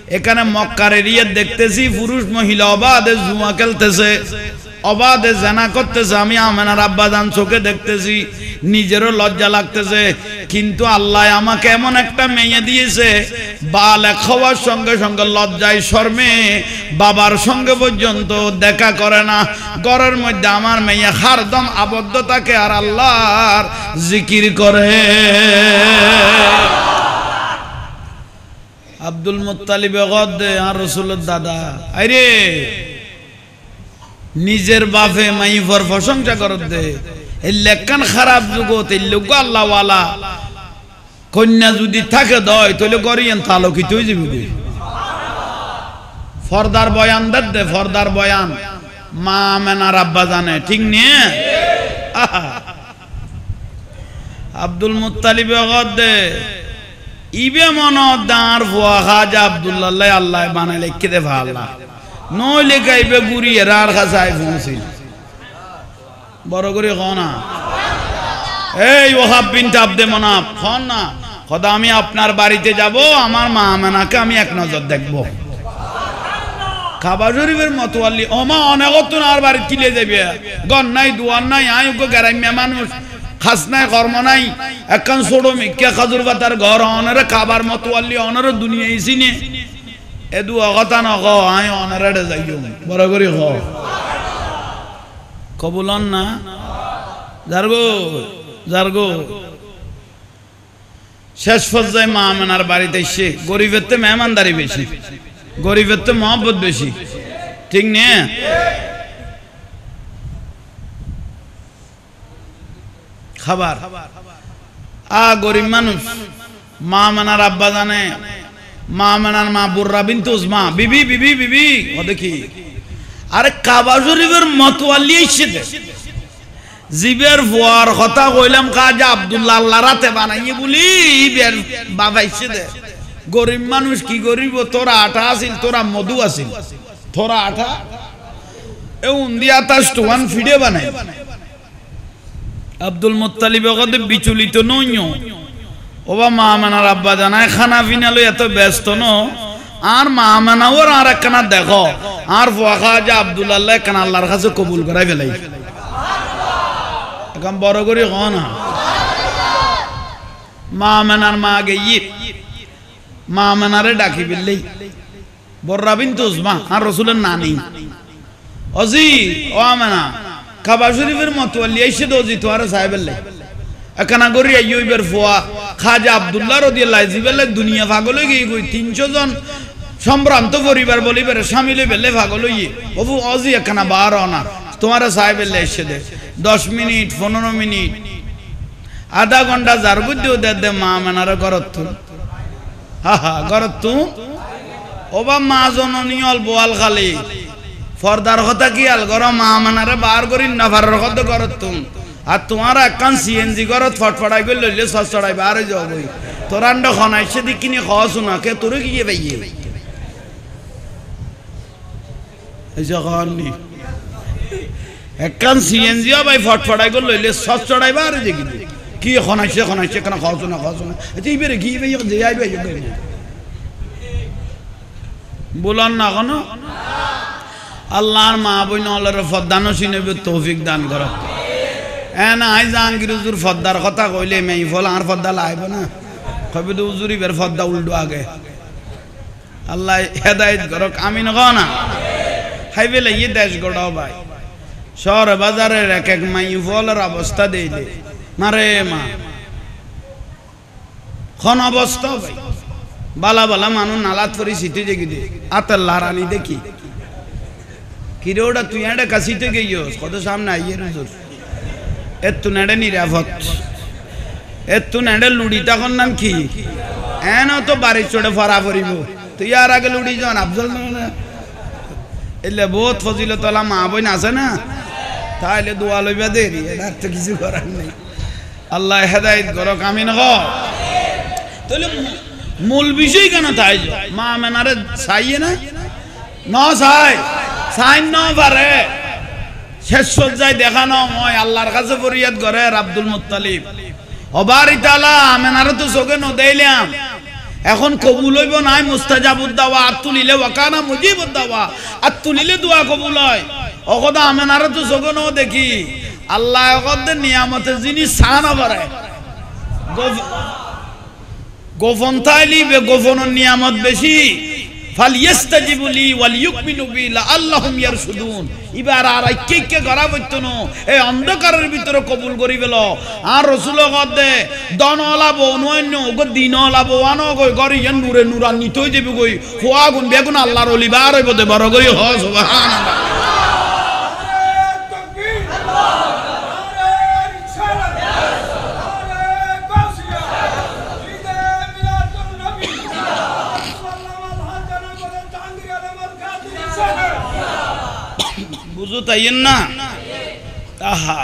এখানে মক্কার এরিয়া দেখতেছি পুরুষ মহিলা অবাধে জুয়া খেলতেছে অবাধে জানা করতেছে আমি আমেনার আব্বাজান চোখে দেখতেছি নিজেরও লজ্জা লাগতেছে কিন্তু আল্লাহ আমাকে এমন একটা মেয়ে দিয়েছে বালেক হওয়ার সঙ্গে সঙ্গে লজ্জায় শর্মে বাবার সঙ্গে পর্যন্ত দেখা করে না ঘরের মধ্যে আমার মেয়ে হরদম আবদ্ধ থাকে আর আল্লাহর জিকির করে আব্দুল মুত্তালিব গদে আর রাসূলের দাদা আরে নিজের বাপে মাইফর প্রশংসা করত দে এই লেখান খারাপ যুগত এই লোক আল্লাহ ওয়ালা কন্যা যদি থাকে দয় তাহলে করিয়েন তালকিত হয়ে যাবে ফরদার বয়ান দে ফরদার বয়ান মা মেনার আব্বা জানে ঠিক নিয়ে আব্দুল মুত্তালিব গদে ইবে মন দাঁড় ফুয়া খাজা আব্দুল্লাহ আল্লাহ বানাই লিখে দে ভাল্লা নইলে গাইবে গুড়িয়ে রার খাসায় পৌঁছিল বড় করে না এই ওহাব বিন আব্দে মনাফ খন না খোদা আমি আপনার বাড়িতে যাব আমার মা আমেনাকে আমি এক নজর দেখব কাবা শরীফের মতওয়াল্লি ওমা অনেকত আর বাড়ি কিলে যাবে গন নাই দুয়ার নাই আয় গো গ্রাম্য মানুষ খাস নাই কর্ম নাই একখান ছোড়ো মিক্কা খাজুর পাতার ঘর অনারে কাবার মতওয়াল্লি অনারে দুনিয়া ইসিনে এদু অগতা নগ আয় অনারে যাইও বড় করে হ কবুলন না জারগো জারগো শেষ পর্যায়ে মা আমেনার বাড়িতে এসে গরিবের তো মেহমানদারি বেশি, গরিবের তো মহব্বত বেশি, ঠিক না? খাবার গরিব মানুষ মা আমেনার আব্বা জানে, মা আমেনার মা বুর্রা বিনতে উসমা বিবি বিবি বিবি ও দেখি আরে কাবা শরীফের মতওয়ালি এসেছে জিবের ফুয়ার কথা কইলাম কাজা আব্দুল্লাহ আল্লাহ রাতে বানাইয়ে বলি বের বাবা এসেছে। গরিব মানুষ কি গরিব, তোরা আটা আছিল, তোরা মধু আছিল, তোরা আটা এ উন্দিয়া তাস টুয়ান ফিডে বানাই। আব্দুল মুত্তালিব কদে বিচলিত নইও ওবা মা আমেনার আব্বা জানায় খানা পিনা লই এত ব্যস্ত ন আর মা আমেনা ওর আর একখানা দেখো আর ফুয়া খাজা আব্দুল্লাহ একখানা আল্লাহর কাছে কবুল করাই ফেলাই এখন বড় করে হ না। মা আমেনার মা আগে মা আমেনারে ডাকি বিললেই বর্রা বিনতে উসমা আর রসুলের নানি অজি ও আমেনা কাবা শরীফের মতওয়ালি এসে দোজি তোয়ারে সাহেবের লাই এখানা করি আইয়ুবের ফুয়া খাজা আব্দুল্লাহ রাদিয়াল্লাহু আনহু বেলে দুনিয়া পাগল হয়ে গই 300 জন সম্ভ্রান্ত পরিবার বলিবার শামিলে বেলে পাগল হইয়ে বাবু অজি এখানা বার না তোমারে সাহেবের লাই এসে দে 10 মিনিট 15 মিনিট আধা ঘন্টা যার বুদ্ধি দে মা আমেনারে করত হা হা করত ওবা মা জননী অল বোয়াল খালি ফর্দার কথা কি আল গরম মা আমেনারে বার করি নাফারের কথা করত আর তোমার একখান সিএনজি ঘরত ফটফটাই করে লইলে সস চড়াই বার হয়ে যাও বই তোর আন্ড খনাই সেদিক কিনে খাওয়া শোনা কে তোরে গিয়ে পাইয়ে একখান সিএনজি ভাই ফটফটাই করে লইলে সস চড়াই বার হয়ে যায় কি খনাইছে কেন খাওয়া শোনা আচ্ছা এইবারে গিয়ে পাই যে আইবে বলার না কোনো আল্লাহর মা বই নলের ফদ্দানো সিনেবে তৌফিক দান করা না আই জাহাঙ্গীর হুজুর ফদ্দার কথা কইলে মেই ফল আর ফদ্দা লাইব না কবে তো হুজুরি বের ফদ্দা উল্টো আগে আল্লাহ হেদায়েত করক আমিন গো না খাইবে লাগিয়ে দেশ গড়াও ভাই শহর বাজারের এক এক মাই ফলের অবস্থা দেই দে মারে মা খন অবস্থা ভাই বালা বালা মানুষ নালাত পরিস্থিতি দেখি দে আতের লারানি দেখি কিরে ওটা তুই একটা কাশিতে গেইস কত সামনে আইয়ে হুজুর এত্তু নেড়ে নিরাপদ এত্তু নেড়ে লুড়ি তখন নাম কি এন তো বাড়ির চড়ে ফরা পড়িব তুই আর আগে লুড়ি যান আফজল এলে বহুত ফজিলতলা মা বোন আছে না তাহলে দোয়া লইবা দেরি এটার তো কিছু করার নেই আল্লাহ হেদায়েত করক আমিন গ তাহলে মূল বিষয় কেন তাই মা আমেনারে চাইয়ে না চাই ন পারে শেষ সজ্জায় দেখানো মই আল্লাহর কাছে ফরিয়াদ করে আব্দুল মুত্তালিব অবার ইতালা আমেনারে তো চোখে নদেইলাম এখন কবুল হইব নাই মুস্তাজাবুদ দাওয়া আতুলিলে ওয়াকানা মুজিবুদ দাওয়া আতুলিলে দোয়া কবুল হয় অকদা আমেনারে তো চোখে ন দেখি আল্লাহ অকদে নিয়ামতে যিনি সান পারে গোপন তাইলিবে গোপনের নিয়ামত বেশি ফালিয়াস্তাজিবু লি ওয়ালিয়ুমিনু বি লাআল্লাহুম ইয়ারশুদুন ইবার আর কে করা বইতো না এই অন্ধকারের ভিতরে কবুল করি বেল আর রাসূল গদে দনলা বনন্য গো দিনলা বওয়ানো গই গরি নূরে নূরান্বিত হই যাবে গই ফুয়া গুণ বেগুন আল্লাহর ওলি বার হইব দে বড় করি হ সুবহানাল্লাহ বুঝো তাইয়েন না আহা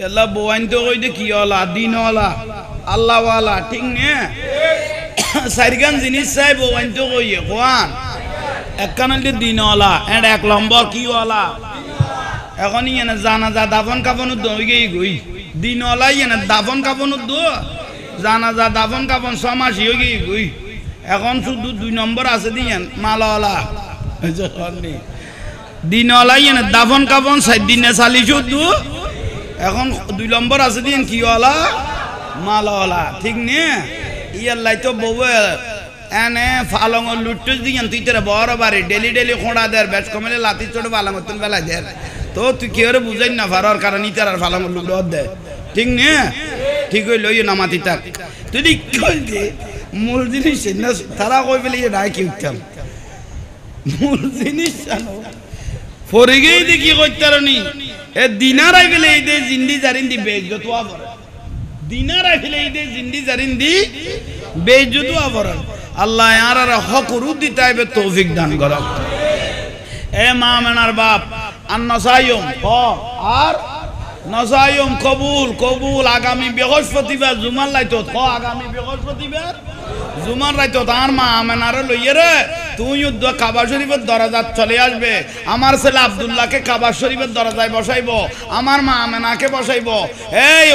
আল্লাহ বোয়াইন তো কই দে কি ওলা দিন ওলা আল্লাহ ওয়ালা ঠিক নে সাইরগান জিনিস চাই বোয়াইন তো কই কোয়ান একখানে দিন ওলা এন্ড এক নম্বর কি ওলা এখন ইয়ে জানাজা দাফন কাফন দই গই গই দিন ওলা ইয়ে দাফন কাফন দো জানাজা দাফন কাফন সমাসি হই গই গই এখন শুধু 2 নম্বর আছে দিয়েন মালাওয়ালা দিনওয়ালা ইয়ে দাফন কাফন 7 দিনে চালি শুধু এখন 2 নম্বর আছে দিন কিওয়ালা মালাওয়ালা ঠিক নে ইয়াল্লাই তো বউয়ে এনে ফালং লুট্টু দিয়েন তুই তোর বড় বাড়ি ডেলি খোঁড়া দের বেশ কমলে লাতি চড় বালাম তুন বেলা দের তো তুই কেউ বুঝাই না পারার কারণ ইতার আর ফালাম লোক দে ঠিক নে ঠিক হইল ইয়ে নামাতি থাক তুই কই দে মূল জিনিস না তারা কই বলে নাই কি উঠতাম মূল জিনিস জানো পরে গিয়ে দেখি কইতারনি এ দিনারাই গেলে এই দে জিন্দি জারিন্দি বেইজ্জত হওয়া পড়ে দিনারাই গেলে এই দে জিন্দি জারিন্দি বেইজ্জত হওয়া পড়ে আল্লাহ আর হক রুদি তাইবে তৌফিক দান করা এ মা মেনার বাপ আর নসায়ম আর নসায়ম কবুল কবুল আগামী বৃহস্পতিবার জুমার লাইতো আগামী বৃহস্পতিবার জুমার রাইতো তার মা আমেনারে লইয়ে রে তুই কাবা শরীফের দরজাত চলে আসবে আমার ছেলে আব্দুল্লাহকে কাবা শরীফের দরজায় বসাইবো আমার মা আমেনাকে বসাইবো এই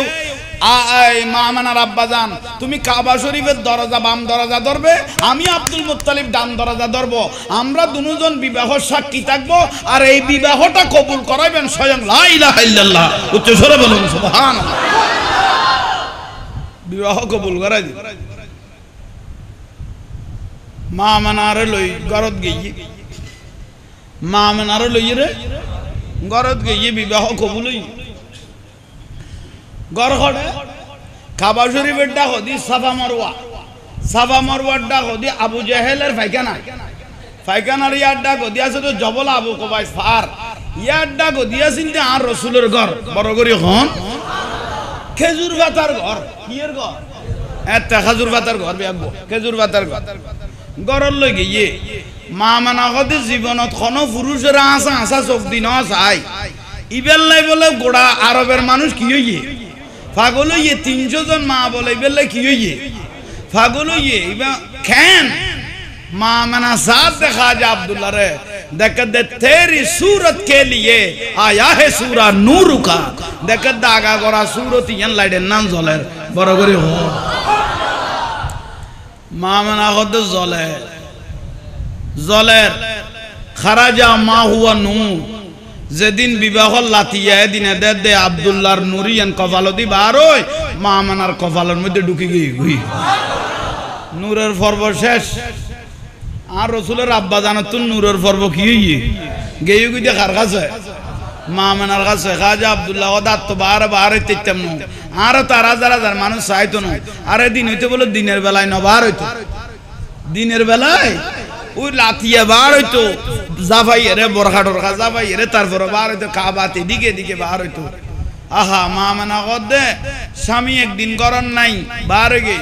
মা আমেনার আব্বাজান তুমি কাবা শরীফের দরজা বাম দরজা ধরবে আমি আব্দুল মুত্তালিব ডান দরজা ধরবো আমরা দুজন বিবাহ সাক্ষী থাকবো আর এই বিবাহটা কবুল করাইবেন স্বয়ং লা ইলাহা ইল্লাল্লাহ উচ্চ স্বরে বলুন সুবহানাল্লাহ বিবাহ কবুল করাই দিন মা মানারে লই গরত গিয়ে মা মানারে লই রে গরত গিয়ে বিবাহ কবুল হই গর খড়ে কাবা শরীফের ডাক হদি সাফা মারওয়ার ডাক হদি আবু জাহেলের ফাইকানার ইয়ার ডাক হদি আছে তো জবল আবু কুবাইস ফার ইয়ার ডাক হদি আছে আর রাসূলের ঘর বড় করি হন খেজুর পাতার ঘর কিয়ের ঘর একটা খেজুর পাতার ঘর বিয়াবো খেজুর পাতার ঘর গরল লই গিয়ে মা মানা হতে জীবনত কোনো পুরুষের আসা চোখ দিন চাই ইবেল্লাই বলে গোড়া আরবের মানুষ কি হইয়ে পাগল হইয়ে 300 জন মা বলে ইবেল্লাই কি হইয়ে পাগল হইয়ে খেন মা মানা সাথ দেখা যা আব্দুল্লাহ রে देख दे तेरी सूरत के लिए आया है सूरा नूर का देख दागा गोरा सूरत यन लाइडे नाम जलेर बरोबरी हो मामना खुद जलेर खराजा मा हुआ नूर যেদিন বিবাহ লাতিয়া দিনে দে দে আব্দুল্লাহর নুরিয়ান কপালদি বারোয় মামনার কপালের মধ্যে ঢুকে গই নূরের পর্ব শেষ আর রাসূলের আব্বা জানত নূরের পর্ব কি হইয়ে গেয়ে গই দেখার কাছে মামনার কাছে খাজা আব্দুল্লাহ দাঁত তো বারে তেতাম না আর তার হাজার মানুষ চাইতো না আরে দিন হইতে বলে দিনের বেলায় নবার হইতো দিনের বেলায় ওই লাতিয়া বার হইতো জাফাই রে বরখা টরখা জাফাই রে তারপর বার হইতো কাবাতে দিকে দিকে বার হইতো আহা মামনা গদে স্বামী একদিন গরন নাই বার হয়ে গই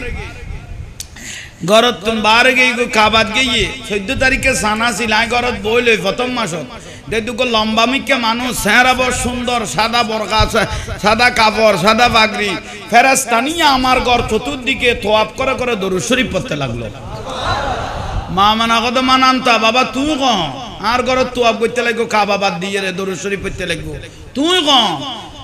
গরত তুম বার গই গো কাবাত গিয়ে 14 তারিখে সানা ছিলাই গরত বইলে প্রথম মাসত দেখো লম্বা মিকে মানুষ চেহারা সুন্দর সাদা বরকা সাদা কাপড় সাদা পাগড়ি ফেরেশতা নিয়ে আমার ঘর চতুর্দিকে তোয়াফ করে করে দরুদ শরীফ পড়তে লাগলো মা মানা কত মানান্তা বাবা তুই ক আর ঘরত তোয়াফ করতে লাগো কাবা বাদ দিয়ে রে দরুদ শরীফ পড়তে লাগবো তুই ক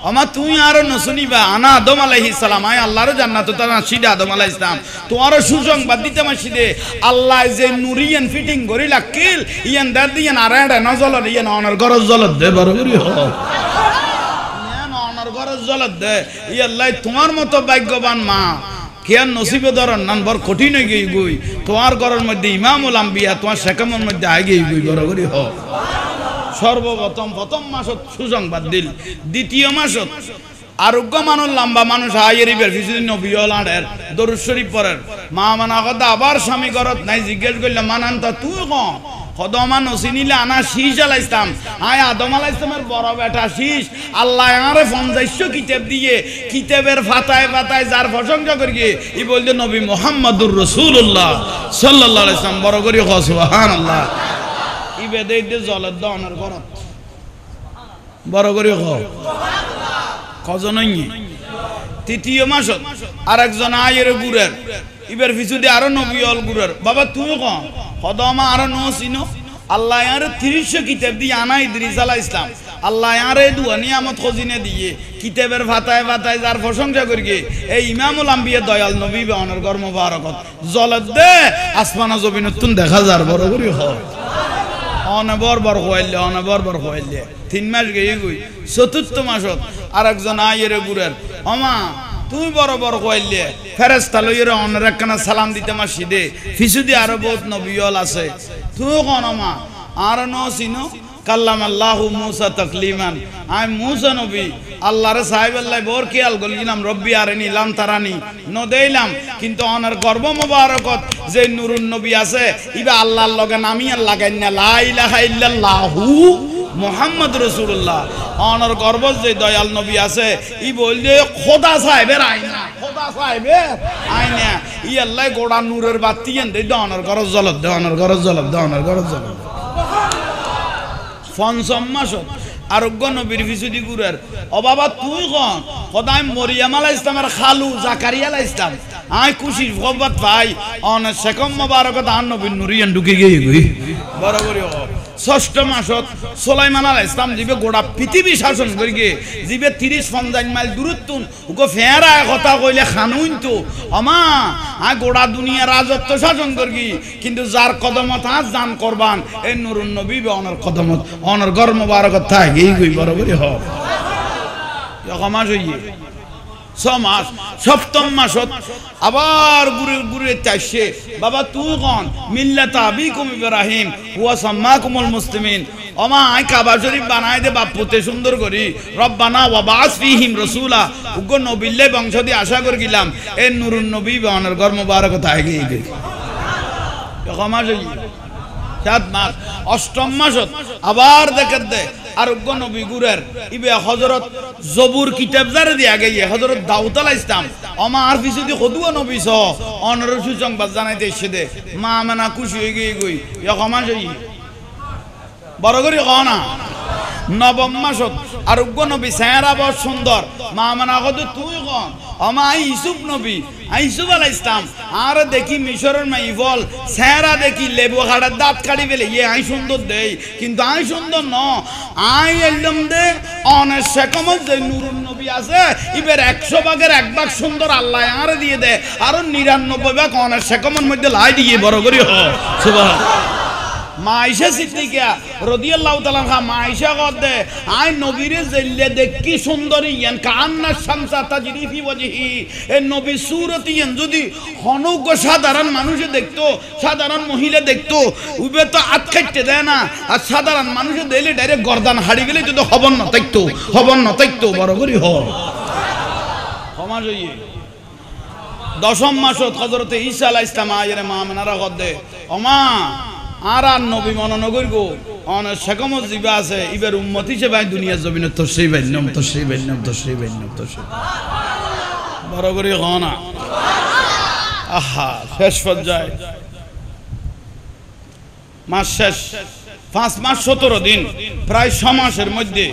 আমা তুই আর নসুনিবা আনা আদম আলাইহিস সালাম আয় আল্লাহর জান্নাত তো না সিদা আদম আলাইহিস সালাম তোমার সুসংবাদ দিতে মাসিদে আল্লাহ যে নুরিয়ান ফিটিং করি লাকিল ইয়ান দার দিয়ান আরাড়া নজল ইয়ান অনার গরজ জলত দে বরবরি হ ইয়ান অনার গরজ জলত দে ই আল্লাহ তোমার মতো ভাগ্যবান মা কেন নসিবে ধরন নান বড় কঠিন হয়ে গই গই তোমার ঘরের মধ্যে ইমামুল আম্বিয়া তোমার শেখামর মধ্যে আগে গই বরবরি হ সর্বপ্রথম প্রথম মাসত সুসংবাদ দিল দ্বিতীয় মাসত আরোগ্য মানুষ লম্বা মানুষ আয়েরিবের কিছুদিন নবীলাড়ের দরুদ শরীফ পড়ের মা মানা কথা আবার স্বামী ঘরত নাই জিজ্ঞেস করলে মানান্তা তুই কদমা নসিনিলে আনা শীষ আলাইসলাম আয় আদম আলাইসলামের বড় বেটা শীষ আল্লাহ আরে 50 কিতাব দিয়ে কিতাবের ফাতায় ফাতায় যার প্রশংসা করি ই বলতে নবী মুহাম্মদুর রাসূলুল্লাহ সাল্লাল্লাহু আলাইহি ওয়াসাল্লাম বড় করি সুবহানাল্লাহ ইবেদে জলের দনের গরত বড় করে কজন তৃতীয় মাসত আর একজন আয়ের গুড়ের ইবের পিছু দিয়ে আরো নবীল গুড়ের বাবা তুই কদমা আরো নসিনো আল্লাহ আরে 30 কিতাব দিয়ে আনা ইদ্রিস আলাইহিস সালাম আল্লাহ আরে দুয়া নিয়ামত খজিনে দিয়ে কিতাবের ফাতায় ফাতায় যার প্রশংসা করি এই ইমামুল আম্বিয়া দয়াল নবী বানের ঘর মোবারকত জলত দে আসমান জমিনতুন দেখা যার বড় করে হয় অনবরবর হইলে 3 মাস গিয়ে গই চতুর্থ মাসত আর একজন আয়ের গুড়ের অমা তুই বরাবর কইলে ফেরেশতা লইরে অনের একখানা সালাম দিতে মাসিদে ফিসুদি আরো বহুত নবীল আছে তুই কোন মা আর নসিনো কাল্লামাল্লাহু মুসা তাকলিমান আই মুসা নবী আল্লাহর সাহেব আল্লাহ বোর খেয়াল গলিলাম রব্বি আরেনি লাম তারানি নদেইলাম কিন্তু অনার গর্ব মোবারকত যে নুরুন নবী আছে ইবা আল্লাহর লগে নামিয়া লাগাই না লা ইলাহা ইল্লাল্লাহু মুহাম্মদ রাসূলুল্লাহ অনার গর্ব যে দয়াল নবী আছে ই বললে খোদা সাহেবের আইনা খোদা সাহেবের আইনা ই আল্লাহ গোড়া নূরের বাতি এন দে অনার গরজ জ্বলত দে অনার গরজ জ্বলত দে অনার গরজ জ্বলত পঞ্চম মাসত আরোগ্য নবীর ফিসুদি গুরের ও বাবা তুই কন খোদাই মরিয়াম আলাইহিস সালামের খালু জাকারিয়া আলাইহিস সালাম আই খুশি খবর পাই অন সেকম মোবারকত আন নবীর নুরিয়ান ঢুকে গই গই বরাবরই ষষ্ঠ মাসত সুলাইমান আলাইহিস সালাম জিবে গোড়া পৃথিবী শাসন করি গে জিবে 30-50 মাইল দূরত্ব উগো ফেরা কথা কইলে খানুন তো আমা আই গোড়া দুনিয়া রাজত্ব শাসন করি কিন্তু যার কদমত আজ জান করবান এই নুরুন নবী বে অনর কদমত অনর গর মোবারকত থাই গই গই বরাবরই হ মাস হইয়ে সমাস সপ্তম মাসত আবার গুরে গুরে চাইছে বাবা তুই কোন মিল্লাত আবিকুম ইব্রাহিম হুয়া সাম্মাকুমুল মুসলিমিন ওমা আই কাবা শরীফ বানাই দে বাপুতে সুন্দর করি রব্বানা ওয়া বাস ফিহিম রাসূলা উগো নবিল্লে বংশ দি আশা করি গিলাম এ নুরুন নবী বানার ঘর মোবারক তাই গই গই মাস সাত মাস অষ্টম মাসত আবার দেখত দে আরোগ্য নবী গুরের ইবে হযরত জবুর কিতাব জারে দিয়া গইয়ে হযরত দাউদ আলাইহিস সালাম ওমা আর ফিসুদি খদুয়া নবী স অনর সুসংবাদ জানাইতে এসে দে মা মানা খুশি হয়ে গই গই মাস হই বড় করে কনা নবম মাসত আরোগ্য নবী চেহারা বড় সুন্দর মা মানা কত তুই কন আমা ইউসুফ নবী ইউসুফ আলাইহিস সালাম আর দেখি মিশরের মাইফল চেহারা দেখি লেবু খাড়ার দাঁত কাটি ফেলে ইয়ে আই সুন্দর দেই কিন্তু আই সুন্দর ন আই এলম দে অনেক সেকমত যে নুরুন নবী আছে ইবের 100 ভাগের 1 ভাগ সুন্দর আল্লাহ আর দিয়ে দে আর 99 ভাগ অনেক সেকমত মধ্যে লাই দিয়ে বড় করি হ সুবহানাল্লাহ মাইশা সিদ্দিকা রাদিয়াল্লাহু তাআলা আনহা মাইশা গদে আই নবীরে জেলে দেখি সুন্দরী ইয়ান কান্না শামসা তাজরি ফি ওয়াজহি এ নবী সুরতি ইয়ান যদি হনক সাধারণ মানুষে দেখতো সাধারণ মহিলা দেখতো উবে তো আত খাইতে দেয় না আর সাধারণ মানুষে দিলে ডাইরেক্ট গর্দান হাড়ি গেলে যদি হবন না তাইতো বড় করি হ সমাজ হইয়ে দশম মাসত হযরত ঈসা আলাইহিস সালাম আয়ের মা মানারা গদে ওমা আর নবী মননগর গো অন সেকম জিবা আছে ইবের উম্মত হিসেবে দুনিয়ার জমিনে তশরিফ আইলাম বড় করে গনা আহা শেষ পর্যায়ে মাস শেষ 5 মাস 17 দিন প্রায় 6 মাসের মধ্যে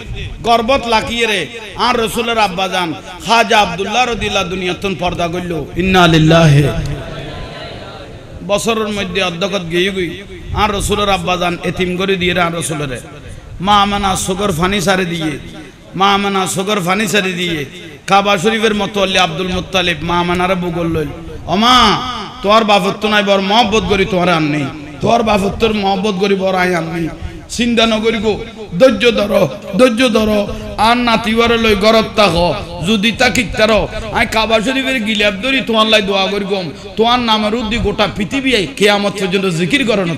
গর্ভত লাকিয়ে রে আর রাসূলের আব্বা জান খাজা আব্দুল্লাহ রাদিয়াল্লাহু দুনিয়াতন পর্দা করল ইন্না লিল্লাহি বছরের মধ্যে অধ্যক্ষত গিয়ে গই আর রাসূলের আব্বা জান এতিম করে দিয়ে আর রাসূলের মা আমানা সুগর ফানি সারে দিয়ে কাবা শরীফের মতো আল্লাহ আব্দুল মুত্তালিব মা আমানারে বুগল লইল ওমা তোর বাপত্ব নাই বড় মহব্বত করি তোর আন নেই তোর বাপত্তর মহব্বত করি বড় আই আন নেই চিন্তা নকরি গো ধৈর্য ধরো আর নাতিওয়ারে লই গরত তাক যদি তাকিতার আই কাবা শরীফের গিলাপ ধরি তোমার লাই দোয়া করি গম তোমার নামের উদ্দি গোটা পৃথিবী কিয়ামত পর্যন্ত জিকির করন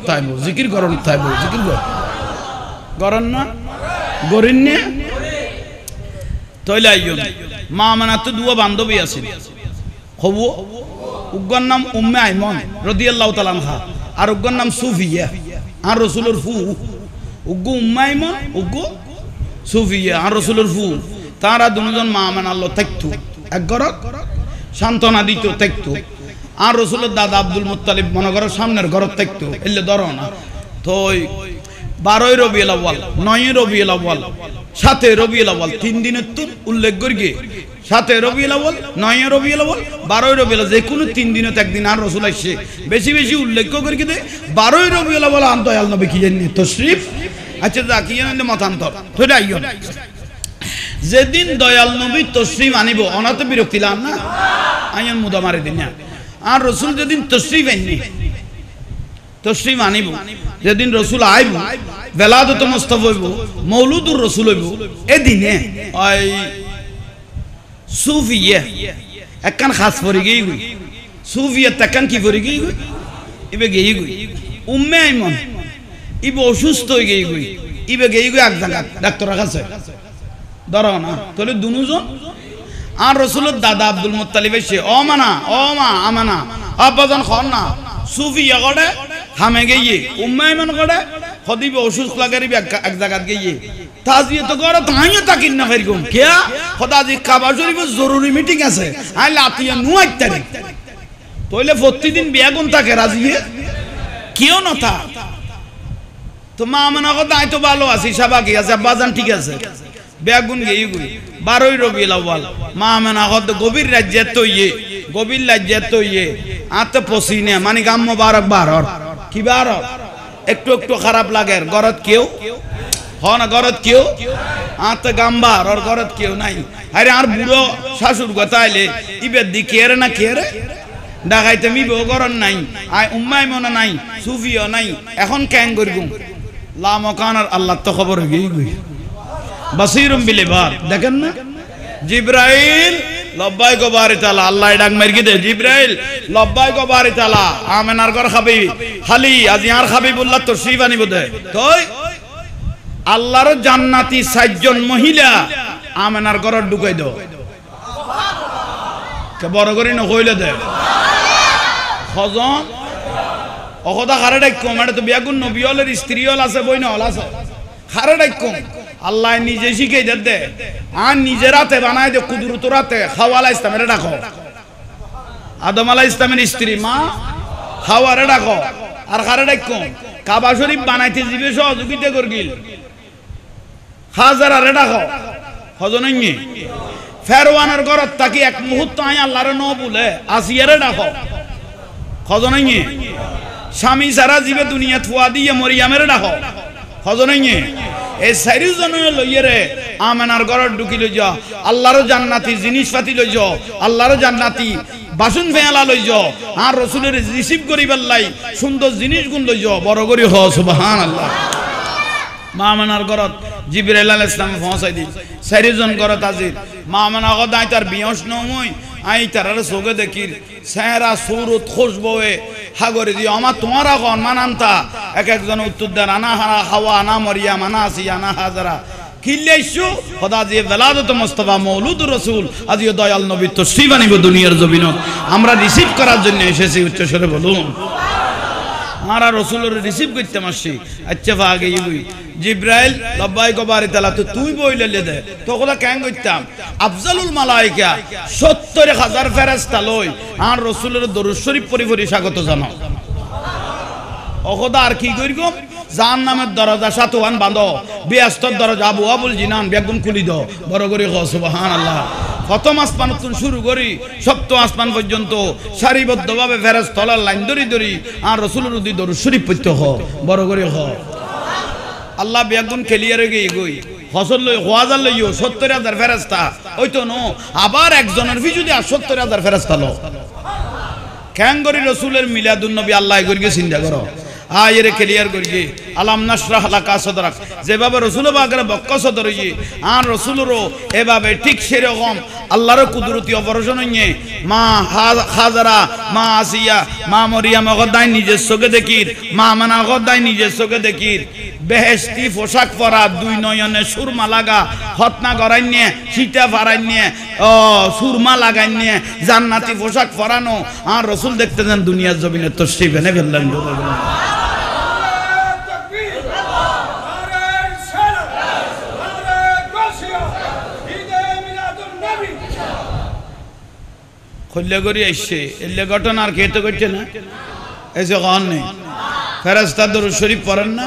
করন না গরিন নে তইলে আইও মা মানা তো দুয়া বান্ধবী আছে হবু উগ্গর নাম উম্মে আইমন রাদিয়াল্লাহু তাআলা আনহা আর উগ্গর নাম সুফিয়া আর রাসূলের ফু উগ্গু উম্মে আইমন উগ্গু সুফিয়া আর রাসূলের ফু তারা দুজন মা মানাল্লো থাকতো এক ঘরত সান্তনা দিত থাকতো আর রাসূলের দাদা আব্দুল মুত্তালিব মনগরের সামনের ঘরত থাকতো এলে ধরো না তো 12 রবিউল আউয়াল 9 রবিউল আউয়াল 7 রবিউল আউয়াল 3 দিনের তো উল্লেখ করি 7 রবিউল আউয়াল 9 রবিউল আউয়াল 12 রবিউল যে কোনো 3 দিনত একদিন আর রাসূল আসে বেশি উল্লেখ করি কি 12 রবিউল আউয়াল আন দয়াল নবী কি জানি তশরিফ আচ্ছা যা কি জানেন মতান্তর তোরা আইও যেদিন দয়াল নবী তশরিফ আনিব অনাতে বিরক্তি লাম না আইন মুদা মারে দিন না আর রাসূল যেদিন তশরিফ আনিব যেদিন রাসূল আইব বেলাদত মুস্তাফা হইব মৌলুদুর রাসূল হইব এদিনে ওই সুফিয়া একখান খাস পড়ে গই সুফিয়া তাকান কি পড়ে গই ইবে গই উম্মে আইমন ইবে অসুস্থ হয়ে গই ইবে গেই গো এক জায়গা ডাক্তারের কাছে ধরো না তাহলে দুজন আর রসুলের দাদা আব্দুল মুত্তালিব এসে ও মানা ও মা আমানা আব্বাজান খন না সুফিয়া করে হামে গিয়ে উম্মাই মান করে খদিবে অসুস্থ লাগারিবে এক জায়গা গিয়ে তাজিয়ে তো করে তাইও তাকিন না ফেরকম কিয়া খোদা জি কাবা শরীফে জরুরি মিটিং আছে আই লাতিয়া নু 8 তারিখ তাইলে প্রতিদিন বিয়াগুন থাকে রাজিয়ে কেউ না তা তো মা আমানা কথা আই তো ভালো আছি সাবাকি আছে আব্বাজান ঠিক আছে বেগুন গেই গই 12 রবিউল আউয়াল মা আমানা কথা গভীর রাজ্যে তো গভীর রাজ্যে তো আতে পসিনে মানে গাম মোবারক বারর কি বারর একটু একটু খারাপ লাগে গরত কেউ হ না গরত কেউ আতে গাম্বার আর গরত কেউ নাই আরে আর বুড়ো শাশুর কথা আইলে ইবের দি কেরে না কেরে ডাকাইতে মিবে গরন নাই আই উম্মাই মনে নাই সুফিও নাই এখন ক্যাং করগুম লা মকানার আল্লাহ তো খবর গই গই বাসীরুম বিল ইবাদ দেখেন না জিবরাইল লব্বাইক বারি তাআলা আল্লাহ ডাক মারকি দে জিবরাইল লব্বাইক বারি তাআলা আমেনার ঘর খাবি খালি আজি আর হাবিবুল্লাহ তশরিফ আনিব দে কই আল্লাহর জান্নাতি 7 জন মহিলা আমেনার ঘর ঢুকাই দাও কে বড় করি না কইলে দে খজন অখদা খারে ডাকম এটা তো বিয়াগুন নবী হলের স্ত্রী হল আছে বই না হল আছে খারে ডাকম আল্লাহ নিজে শিখাই দে আর নিজের হাতে বানায় দে কুদরত রাতে হাওয়া ইসলামের ডাকো আদম আলাইহিস ইসলামের স্ত্রী মা হাওয়ারে ডাকো আর খারে ডাকম কাবা শরীফ বানাইতে দিবে সহযোগিতা করগিল হাজারারে ডাকো হজনই ফেরওয়ানের ঘরত তাকি এক মুহূর্ত আই আল্লাহরে ন বলে আসিয়ারে ডাকো হজনই স্বামী সারা জীবে দুনিয়া থুয়া দিয়ে মরিয়ামের ডাকো হজনই এই 4 জন লইয়ে রে আমেনার ঘর ঢুকি লই যা আল্লাহর জান্নাতি জিনিসপাতি লই যা আল্লাহর জান্নাতি বাসন ফেলা লই যা আর রাসূলের রিসিভ করিবার লাই সুন্দর জিনিস গুণ লই যা বড় করি হ সুবহানাল্লাহ মা আমেনার ঘরত জিবরাইল আলাইহিস সালাম পৌঁছাই দি 4 জন ঘরত আজির মা আমেনা গদাই তার বিয়স নমই আই তারার সোগে দেখির চেহারা সুরত খুশবুয়ে হাগরে দি আমার তোমারা কোন মানান্তা এক একজন উত্তর দেন আনা হাওয়া আনা মরিয়াম আনা আসিয়া আনা হাজারা কিল্লাইশু খোদা জি ওয়ালাদত মুস্তাফা মওলুদুর রাসূল আজি দয়াল নবী তশরিফ আনিব দুনিয়ার জমিনত আমরা রিসিভ করার জন্য এসেছি উচ্চ স্বরে বলুন আমরা রাসূলের রিসিভ করতে আসছি আচ্ছা ভাগে ইবি জিবরাইল লব্বাইক বারি তাআলা তো তুই বইলে দে তো কথা কেন কইতাম আফজালুল মালায়েকা 70000 ফেরেশতা লই আর রাসূলের দরুদ শরীফ পরিপরি স্বাগত জানাও অখদা আর কি কইরকম জাহান্নামের দরজা সাতওয়ান বাঁধো বেহেশতের দরজা আবু আবুল জিনান বেগুন খুলি দাও বড় করে হ সুবহানাল্লাহ প্রথম আসমান তুন শুরু করি সপ্তম আসমান পর্যন্ত সারিবদ্ধভাবে ফেরেশতার লাইন ধরি ধরি আর রাসূলের দরুদ শরীফ পড়তে হ বড় করে হ আল্লাহ বেগুন খেলিয়ারে গই ফসল লই হাজার লইও 70000 ফেরেশতা ওই তো নো আবার একজনের পিছু দিয়ে 70000 ফেরেশতা লো কেন করি রাসূলের মিলাদুন নবী আল্লাহ করিকে চিন্তা করো আয়েরে ক্লিয়ার করিয়ে আলাম নাশরাহ লাকা সাদরাক যেভাবে রাসূল পাকের বক্ক সদর হইয়ে আর রাসূলেরও এভাবে ঠিক সেরকম আল্লাহর কুদরতি অপারেশন হইয়ে মা হাজারা মা আসিয়া মা মরিয়াম গদাই নিজের চোখে দেখির মা মানা গদাই নিজের চোখে দেখির বেহেশতি পোশাক পরা দুই নয়নে সুরমা লাগা হতনা গরাই নিয়ে সীতা ফারাই নিয়ে সুরমা লাগাই নিয়ে জান্নাতি পোশাক পরানো আর রাসূল দেখতে যান দুনিয়ার জমিনে তশরিফ এনে ফেললেন খুললে করি আসছে এলে ঘটনা আর খেতে করছে না এসে কন নেই ফেরেশতা দরুদ শরীফ পড়েন না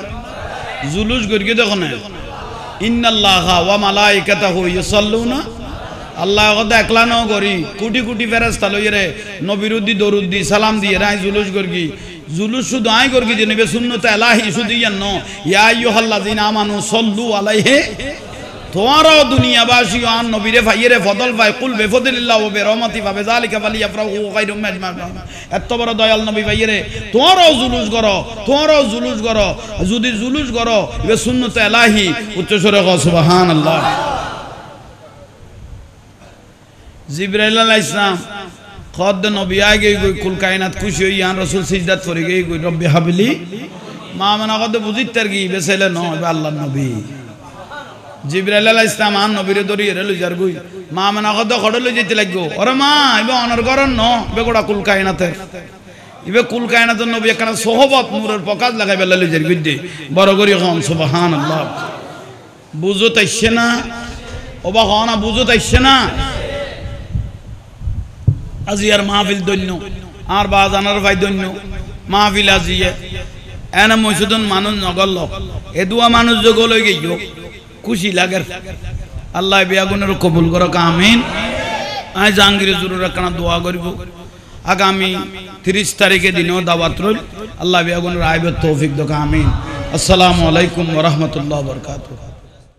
জুলুস গরিয়ে দেখো না ইন্নাল্লাহা ওয়া মালাইকাতাহু ইউসাল্লুনা আল্লাহ কথা একলা ন করি কোটি কোটি ফেরেশতা লইয়ে রে নবীর উদ্দি দরুদ দি সালাম দিয়ে রাই জুলুস গরগি জুলুস শুধু আই গরগি যে নবী সুন্নাতে ইলাহি শুধু জানো ইয়া আইয়ুহাল্লাযিনা আমানু সাল্লু আলাইহি তোমারও দুনিয়াবাসী আর নবীরে ভাইয়েরে ফদল ভাই কুল বেফদিল্লাহ ও বেরহমতি ভাবে জালিকা ফালিয়াফরাহু খায়রুম মাজমাউন এত বড় দয়াল নবী ভাইয়েরে তোমারও জুলুস করো যদি জুলুস করো এ সুন্নাতে ইলাহি উচ্চস্বরে কও সুবহানাল্লাহ জিবরাইল আলাইহিস সালাম খদ নবী আগে কুল কায়নাত খুশি হই আর রাসূল সিজদাত করে গই রব্বি হাবলি মা মনা কত বুঝিতার কি বেছেলে ন আল্লাহর নবী জিবরাইল আলাইহিস সালাম আন নবীরে ধরি এর লই যার গই মা মনা কত খড় লই যেতে লাগগো ওরে মা ইবে অনর করন ন ইবে গোড়া কুল কায়নাতে ইবে কুল কায়নাতের নবী একখানা সোহবত নূরের পকাজ লাগাই বেলা লই যার গইদে বড় করি হন সুবহানাল্লাহ বুঝো তাইছে না ওবা হনা বুঝো তাইছে না আজিয়ার মাহফিল দন্য আর বা জানার ভাই দন্য মাহফিল আজিয়ে এনা মসজিদন মানুষ নগল এ দুয়া মানুষ যোগ লই গেল খুশি লাগে আল্লাহ বিয়াগুনের কবুল করক আমিন আই জাহাঙ্গীর জরুর একখানা দোয়া করব আগামী 30 তারিখে দিনেও দাওয়াত রইল আল্লাহ বিয়াগুনের আইবের তৌফিক দোকা আমিন আসসালামু আলাইকুম ওয়া রাহমাতুল্লাহি ওয়া বারাকাতুহু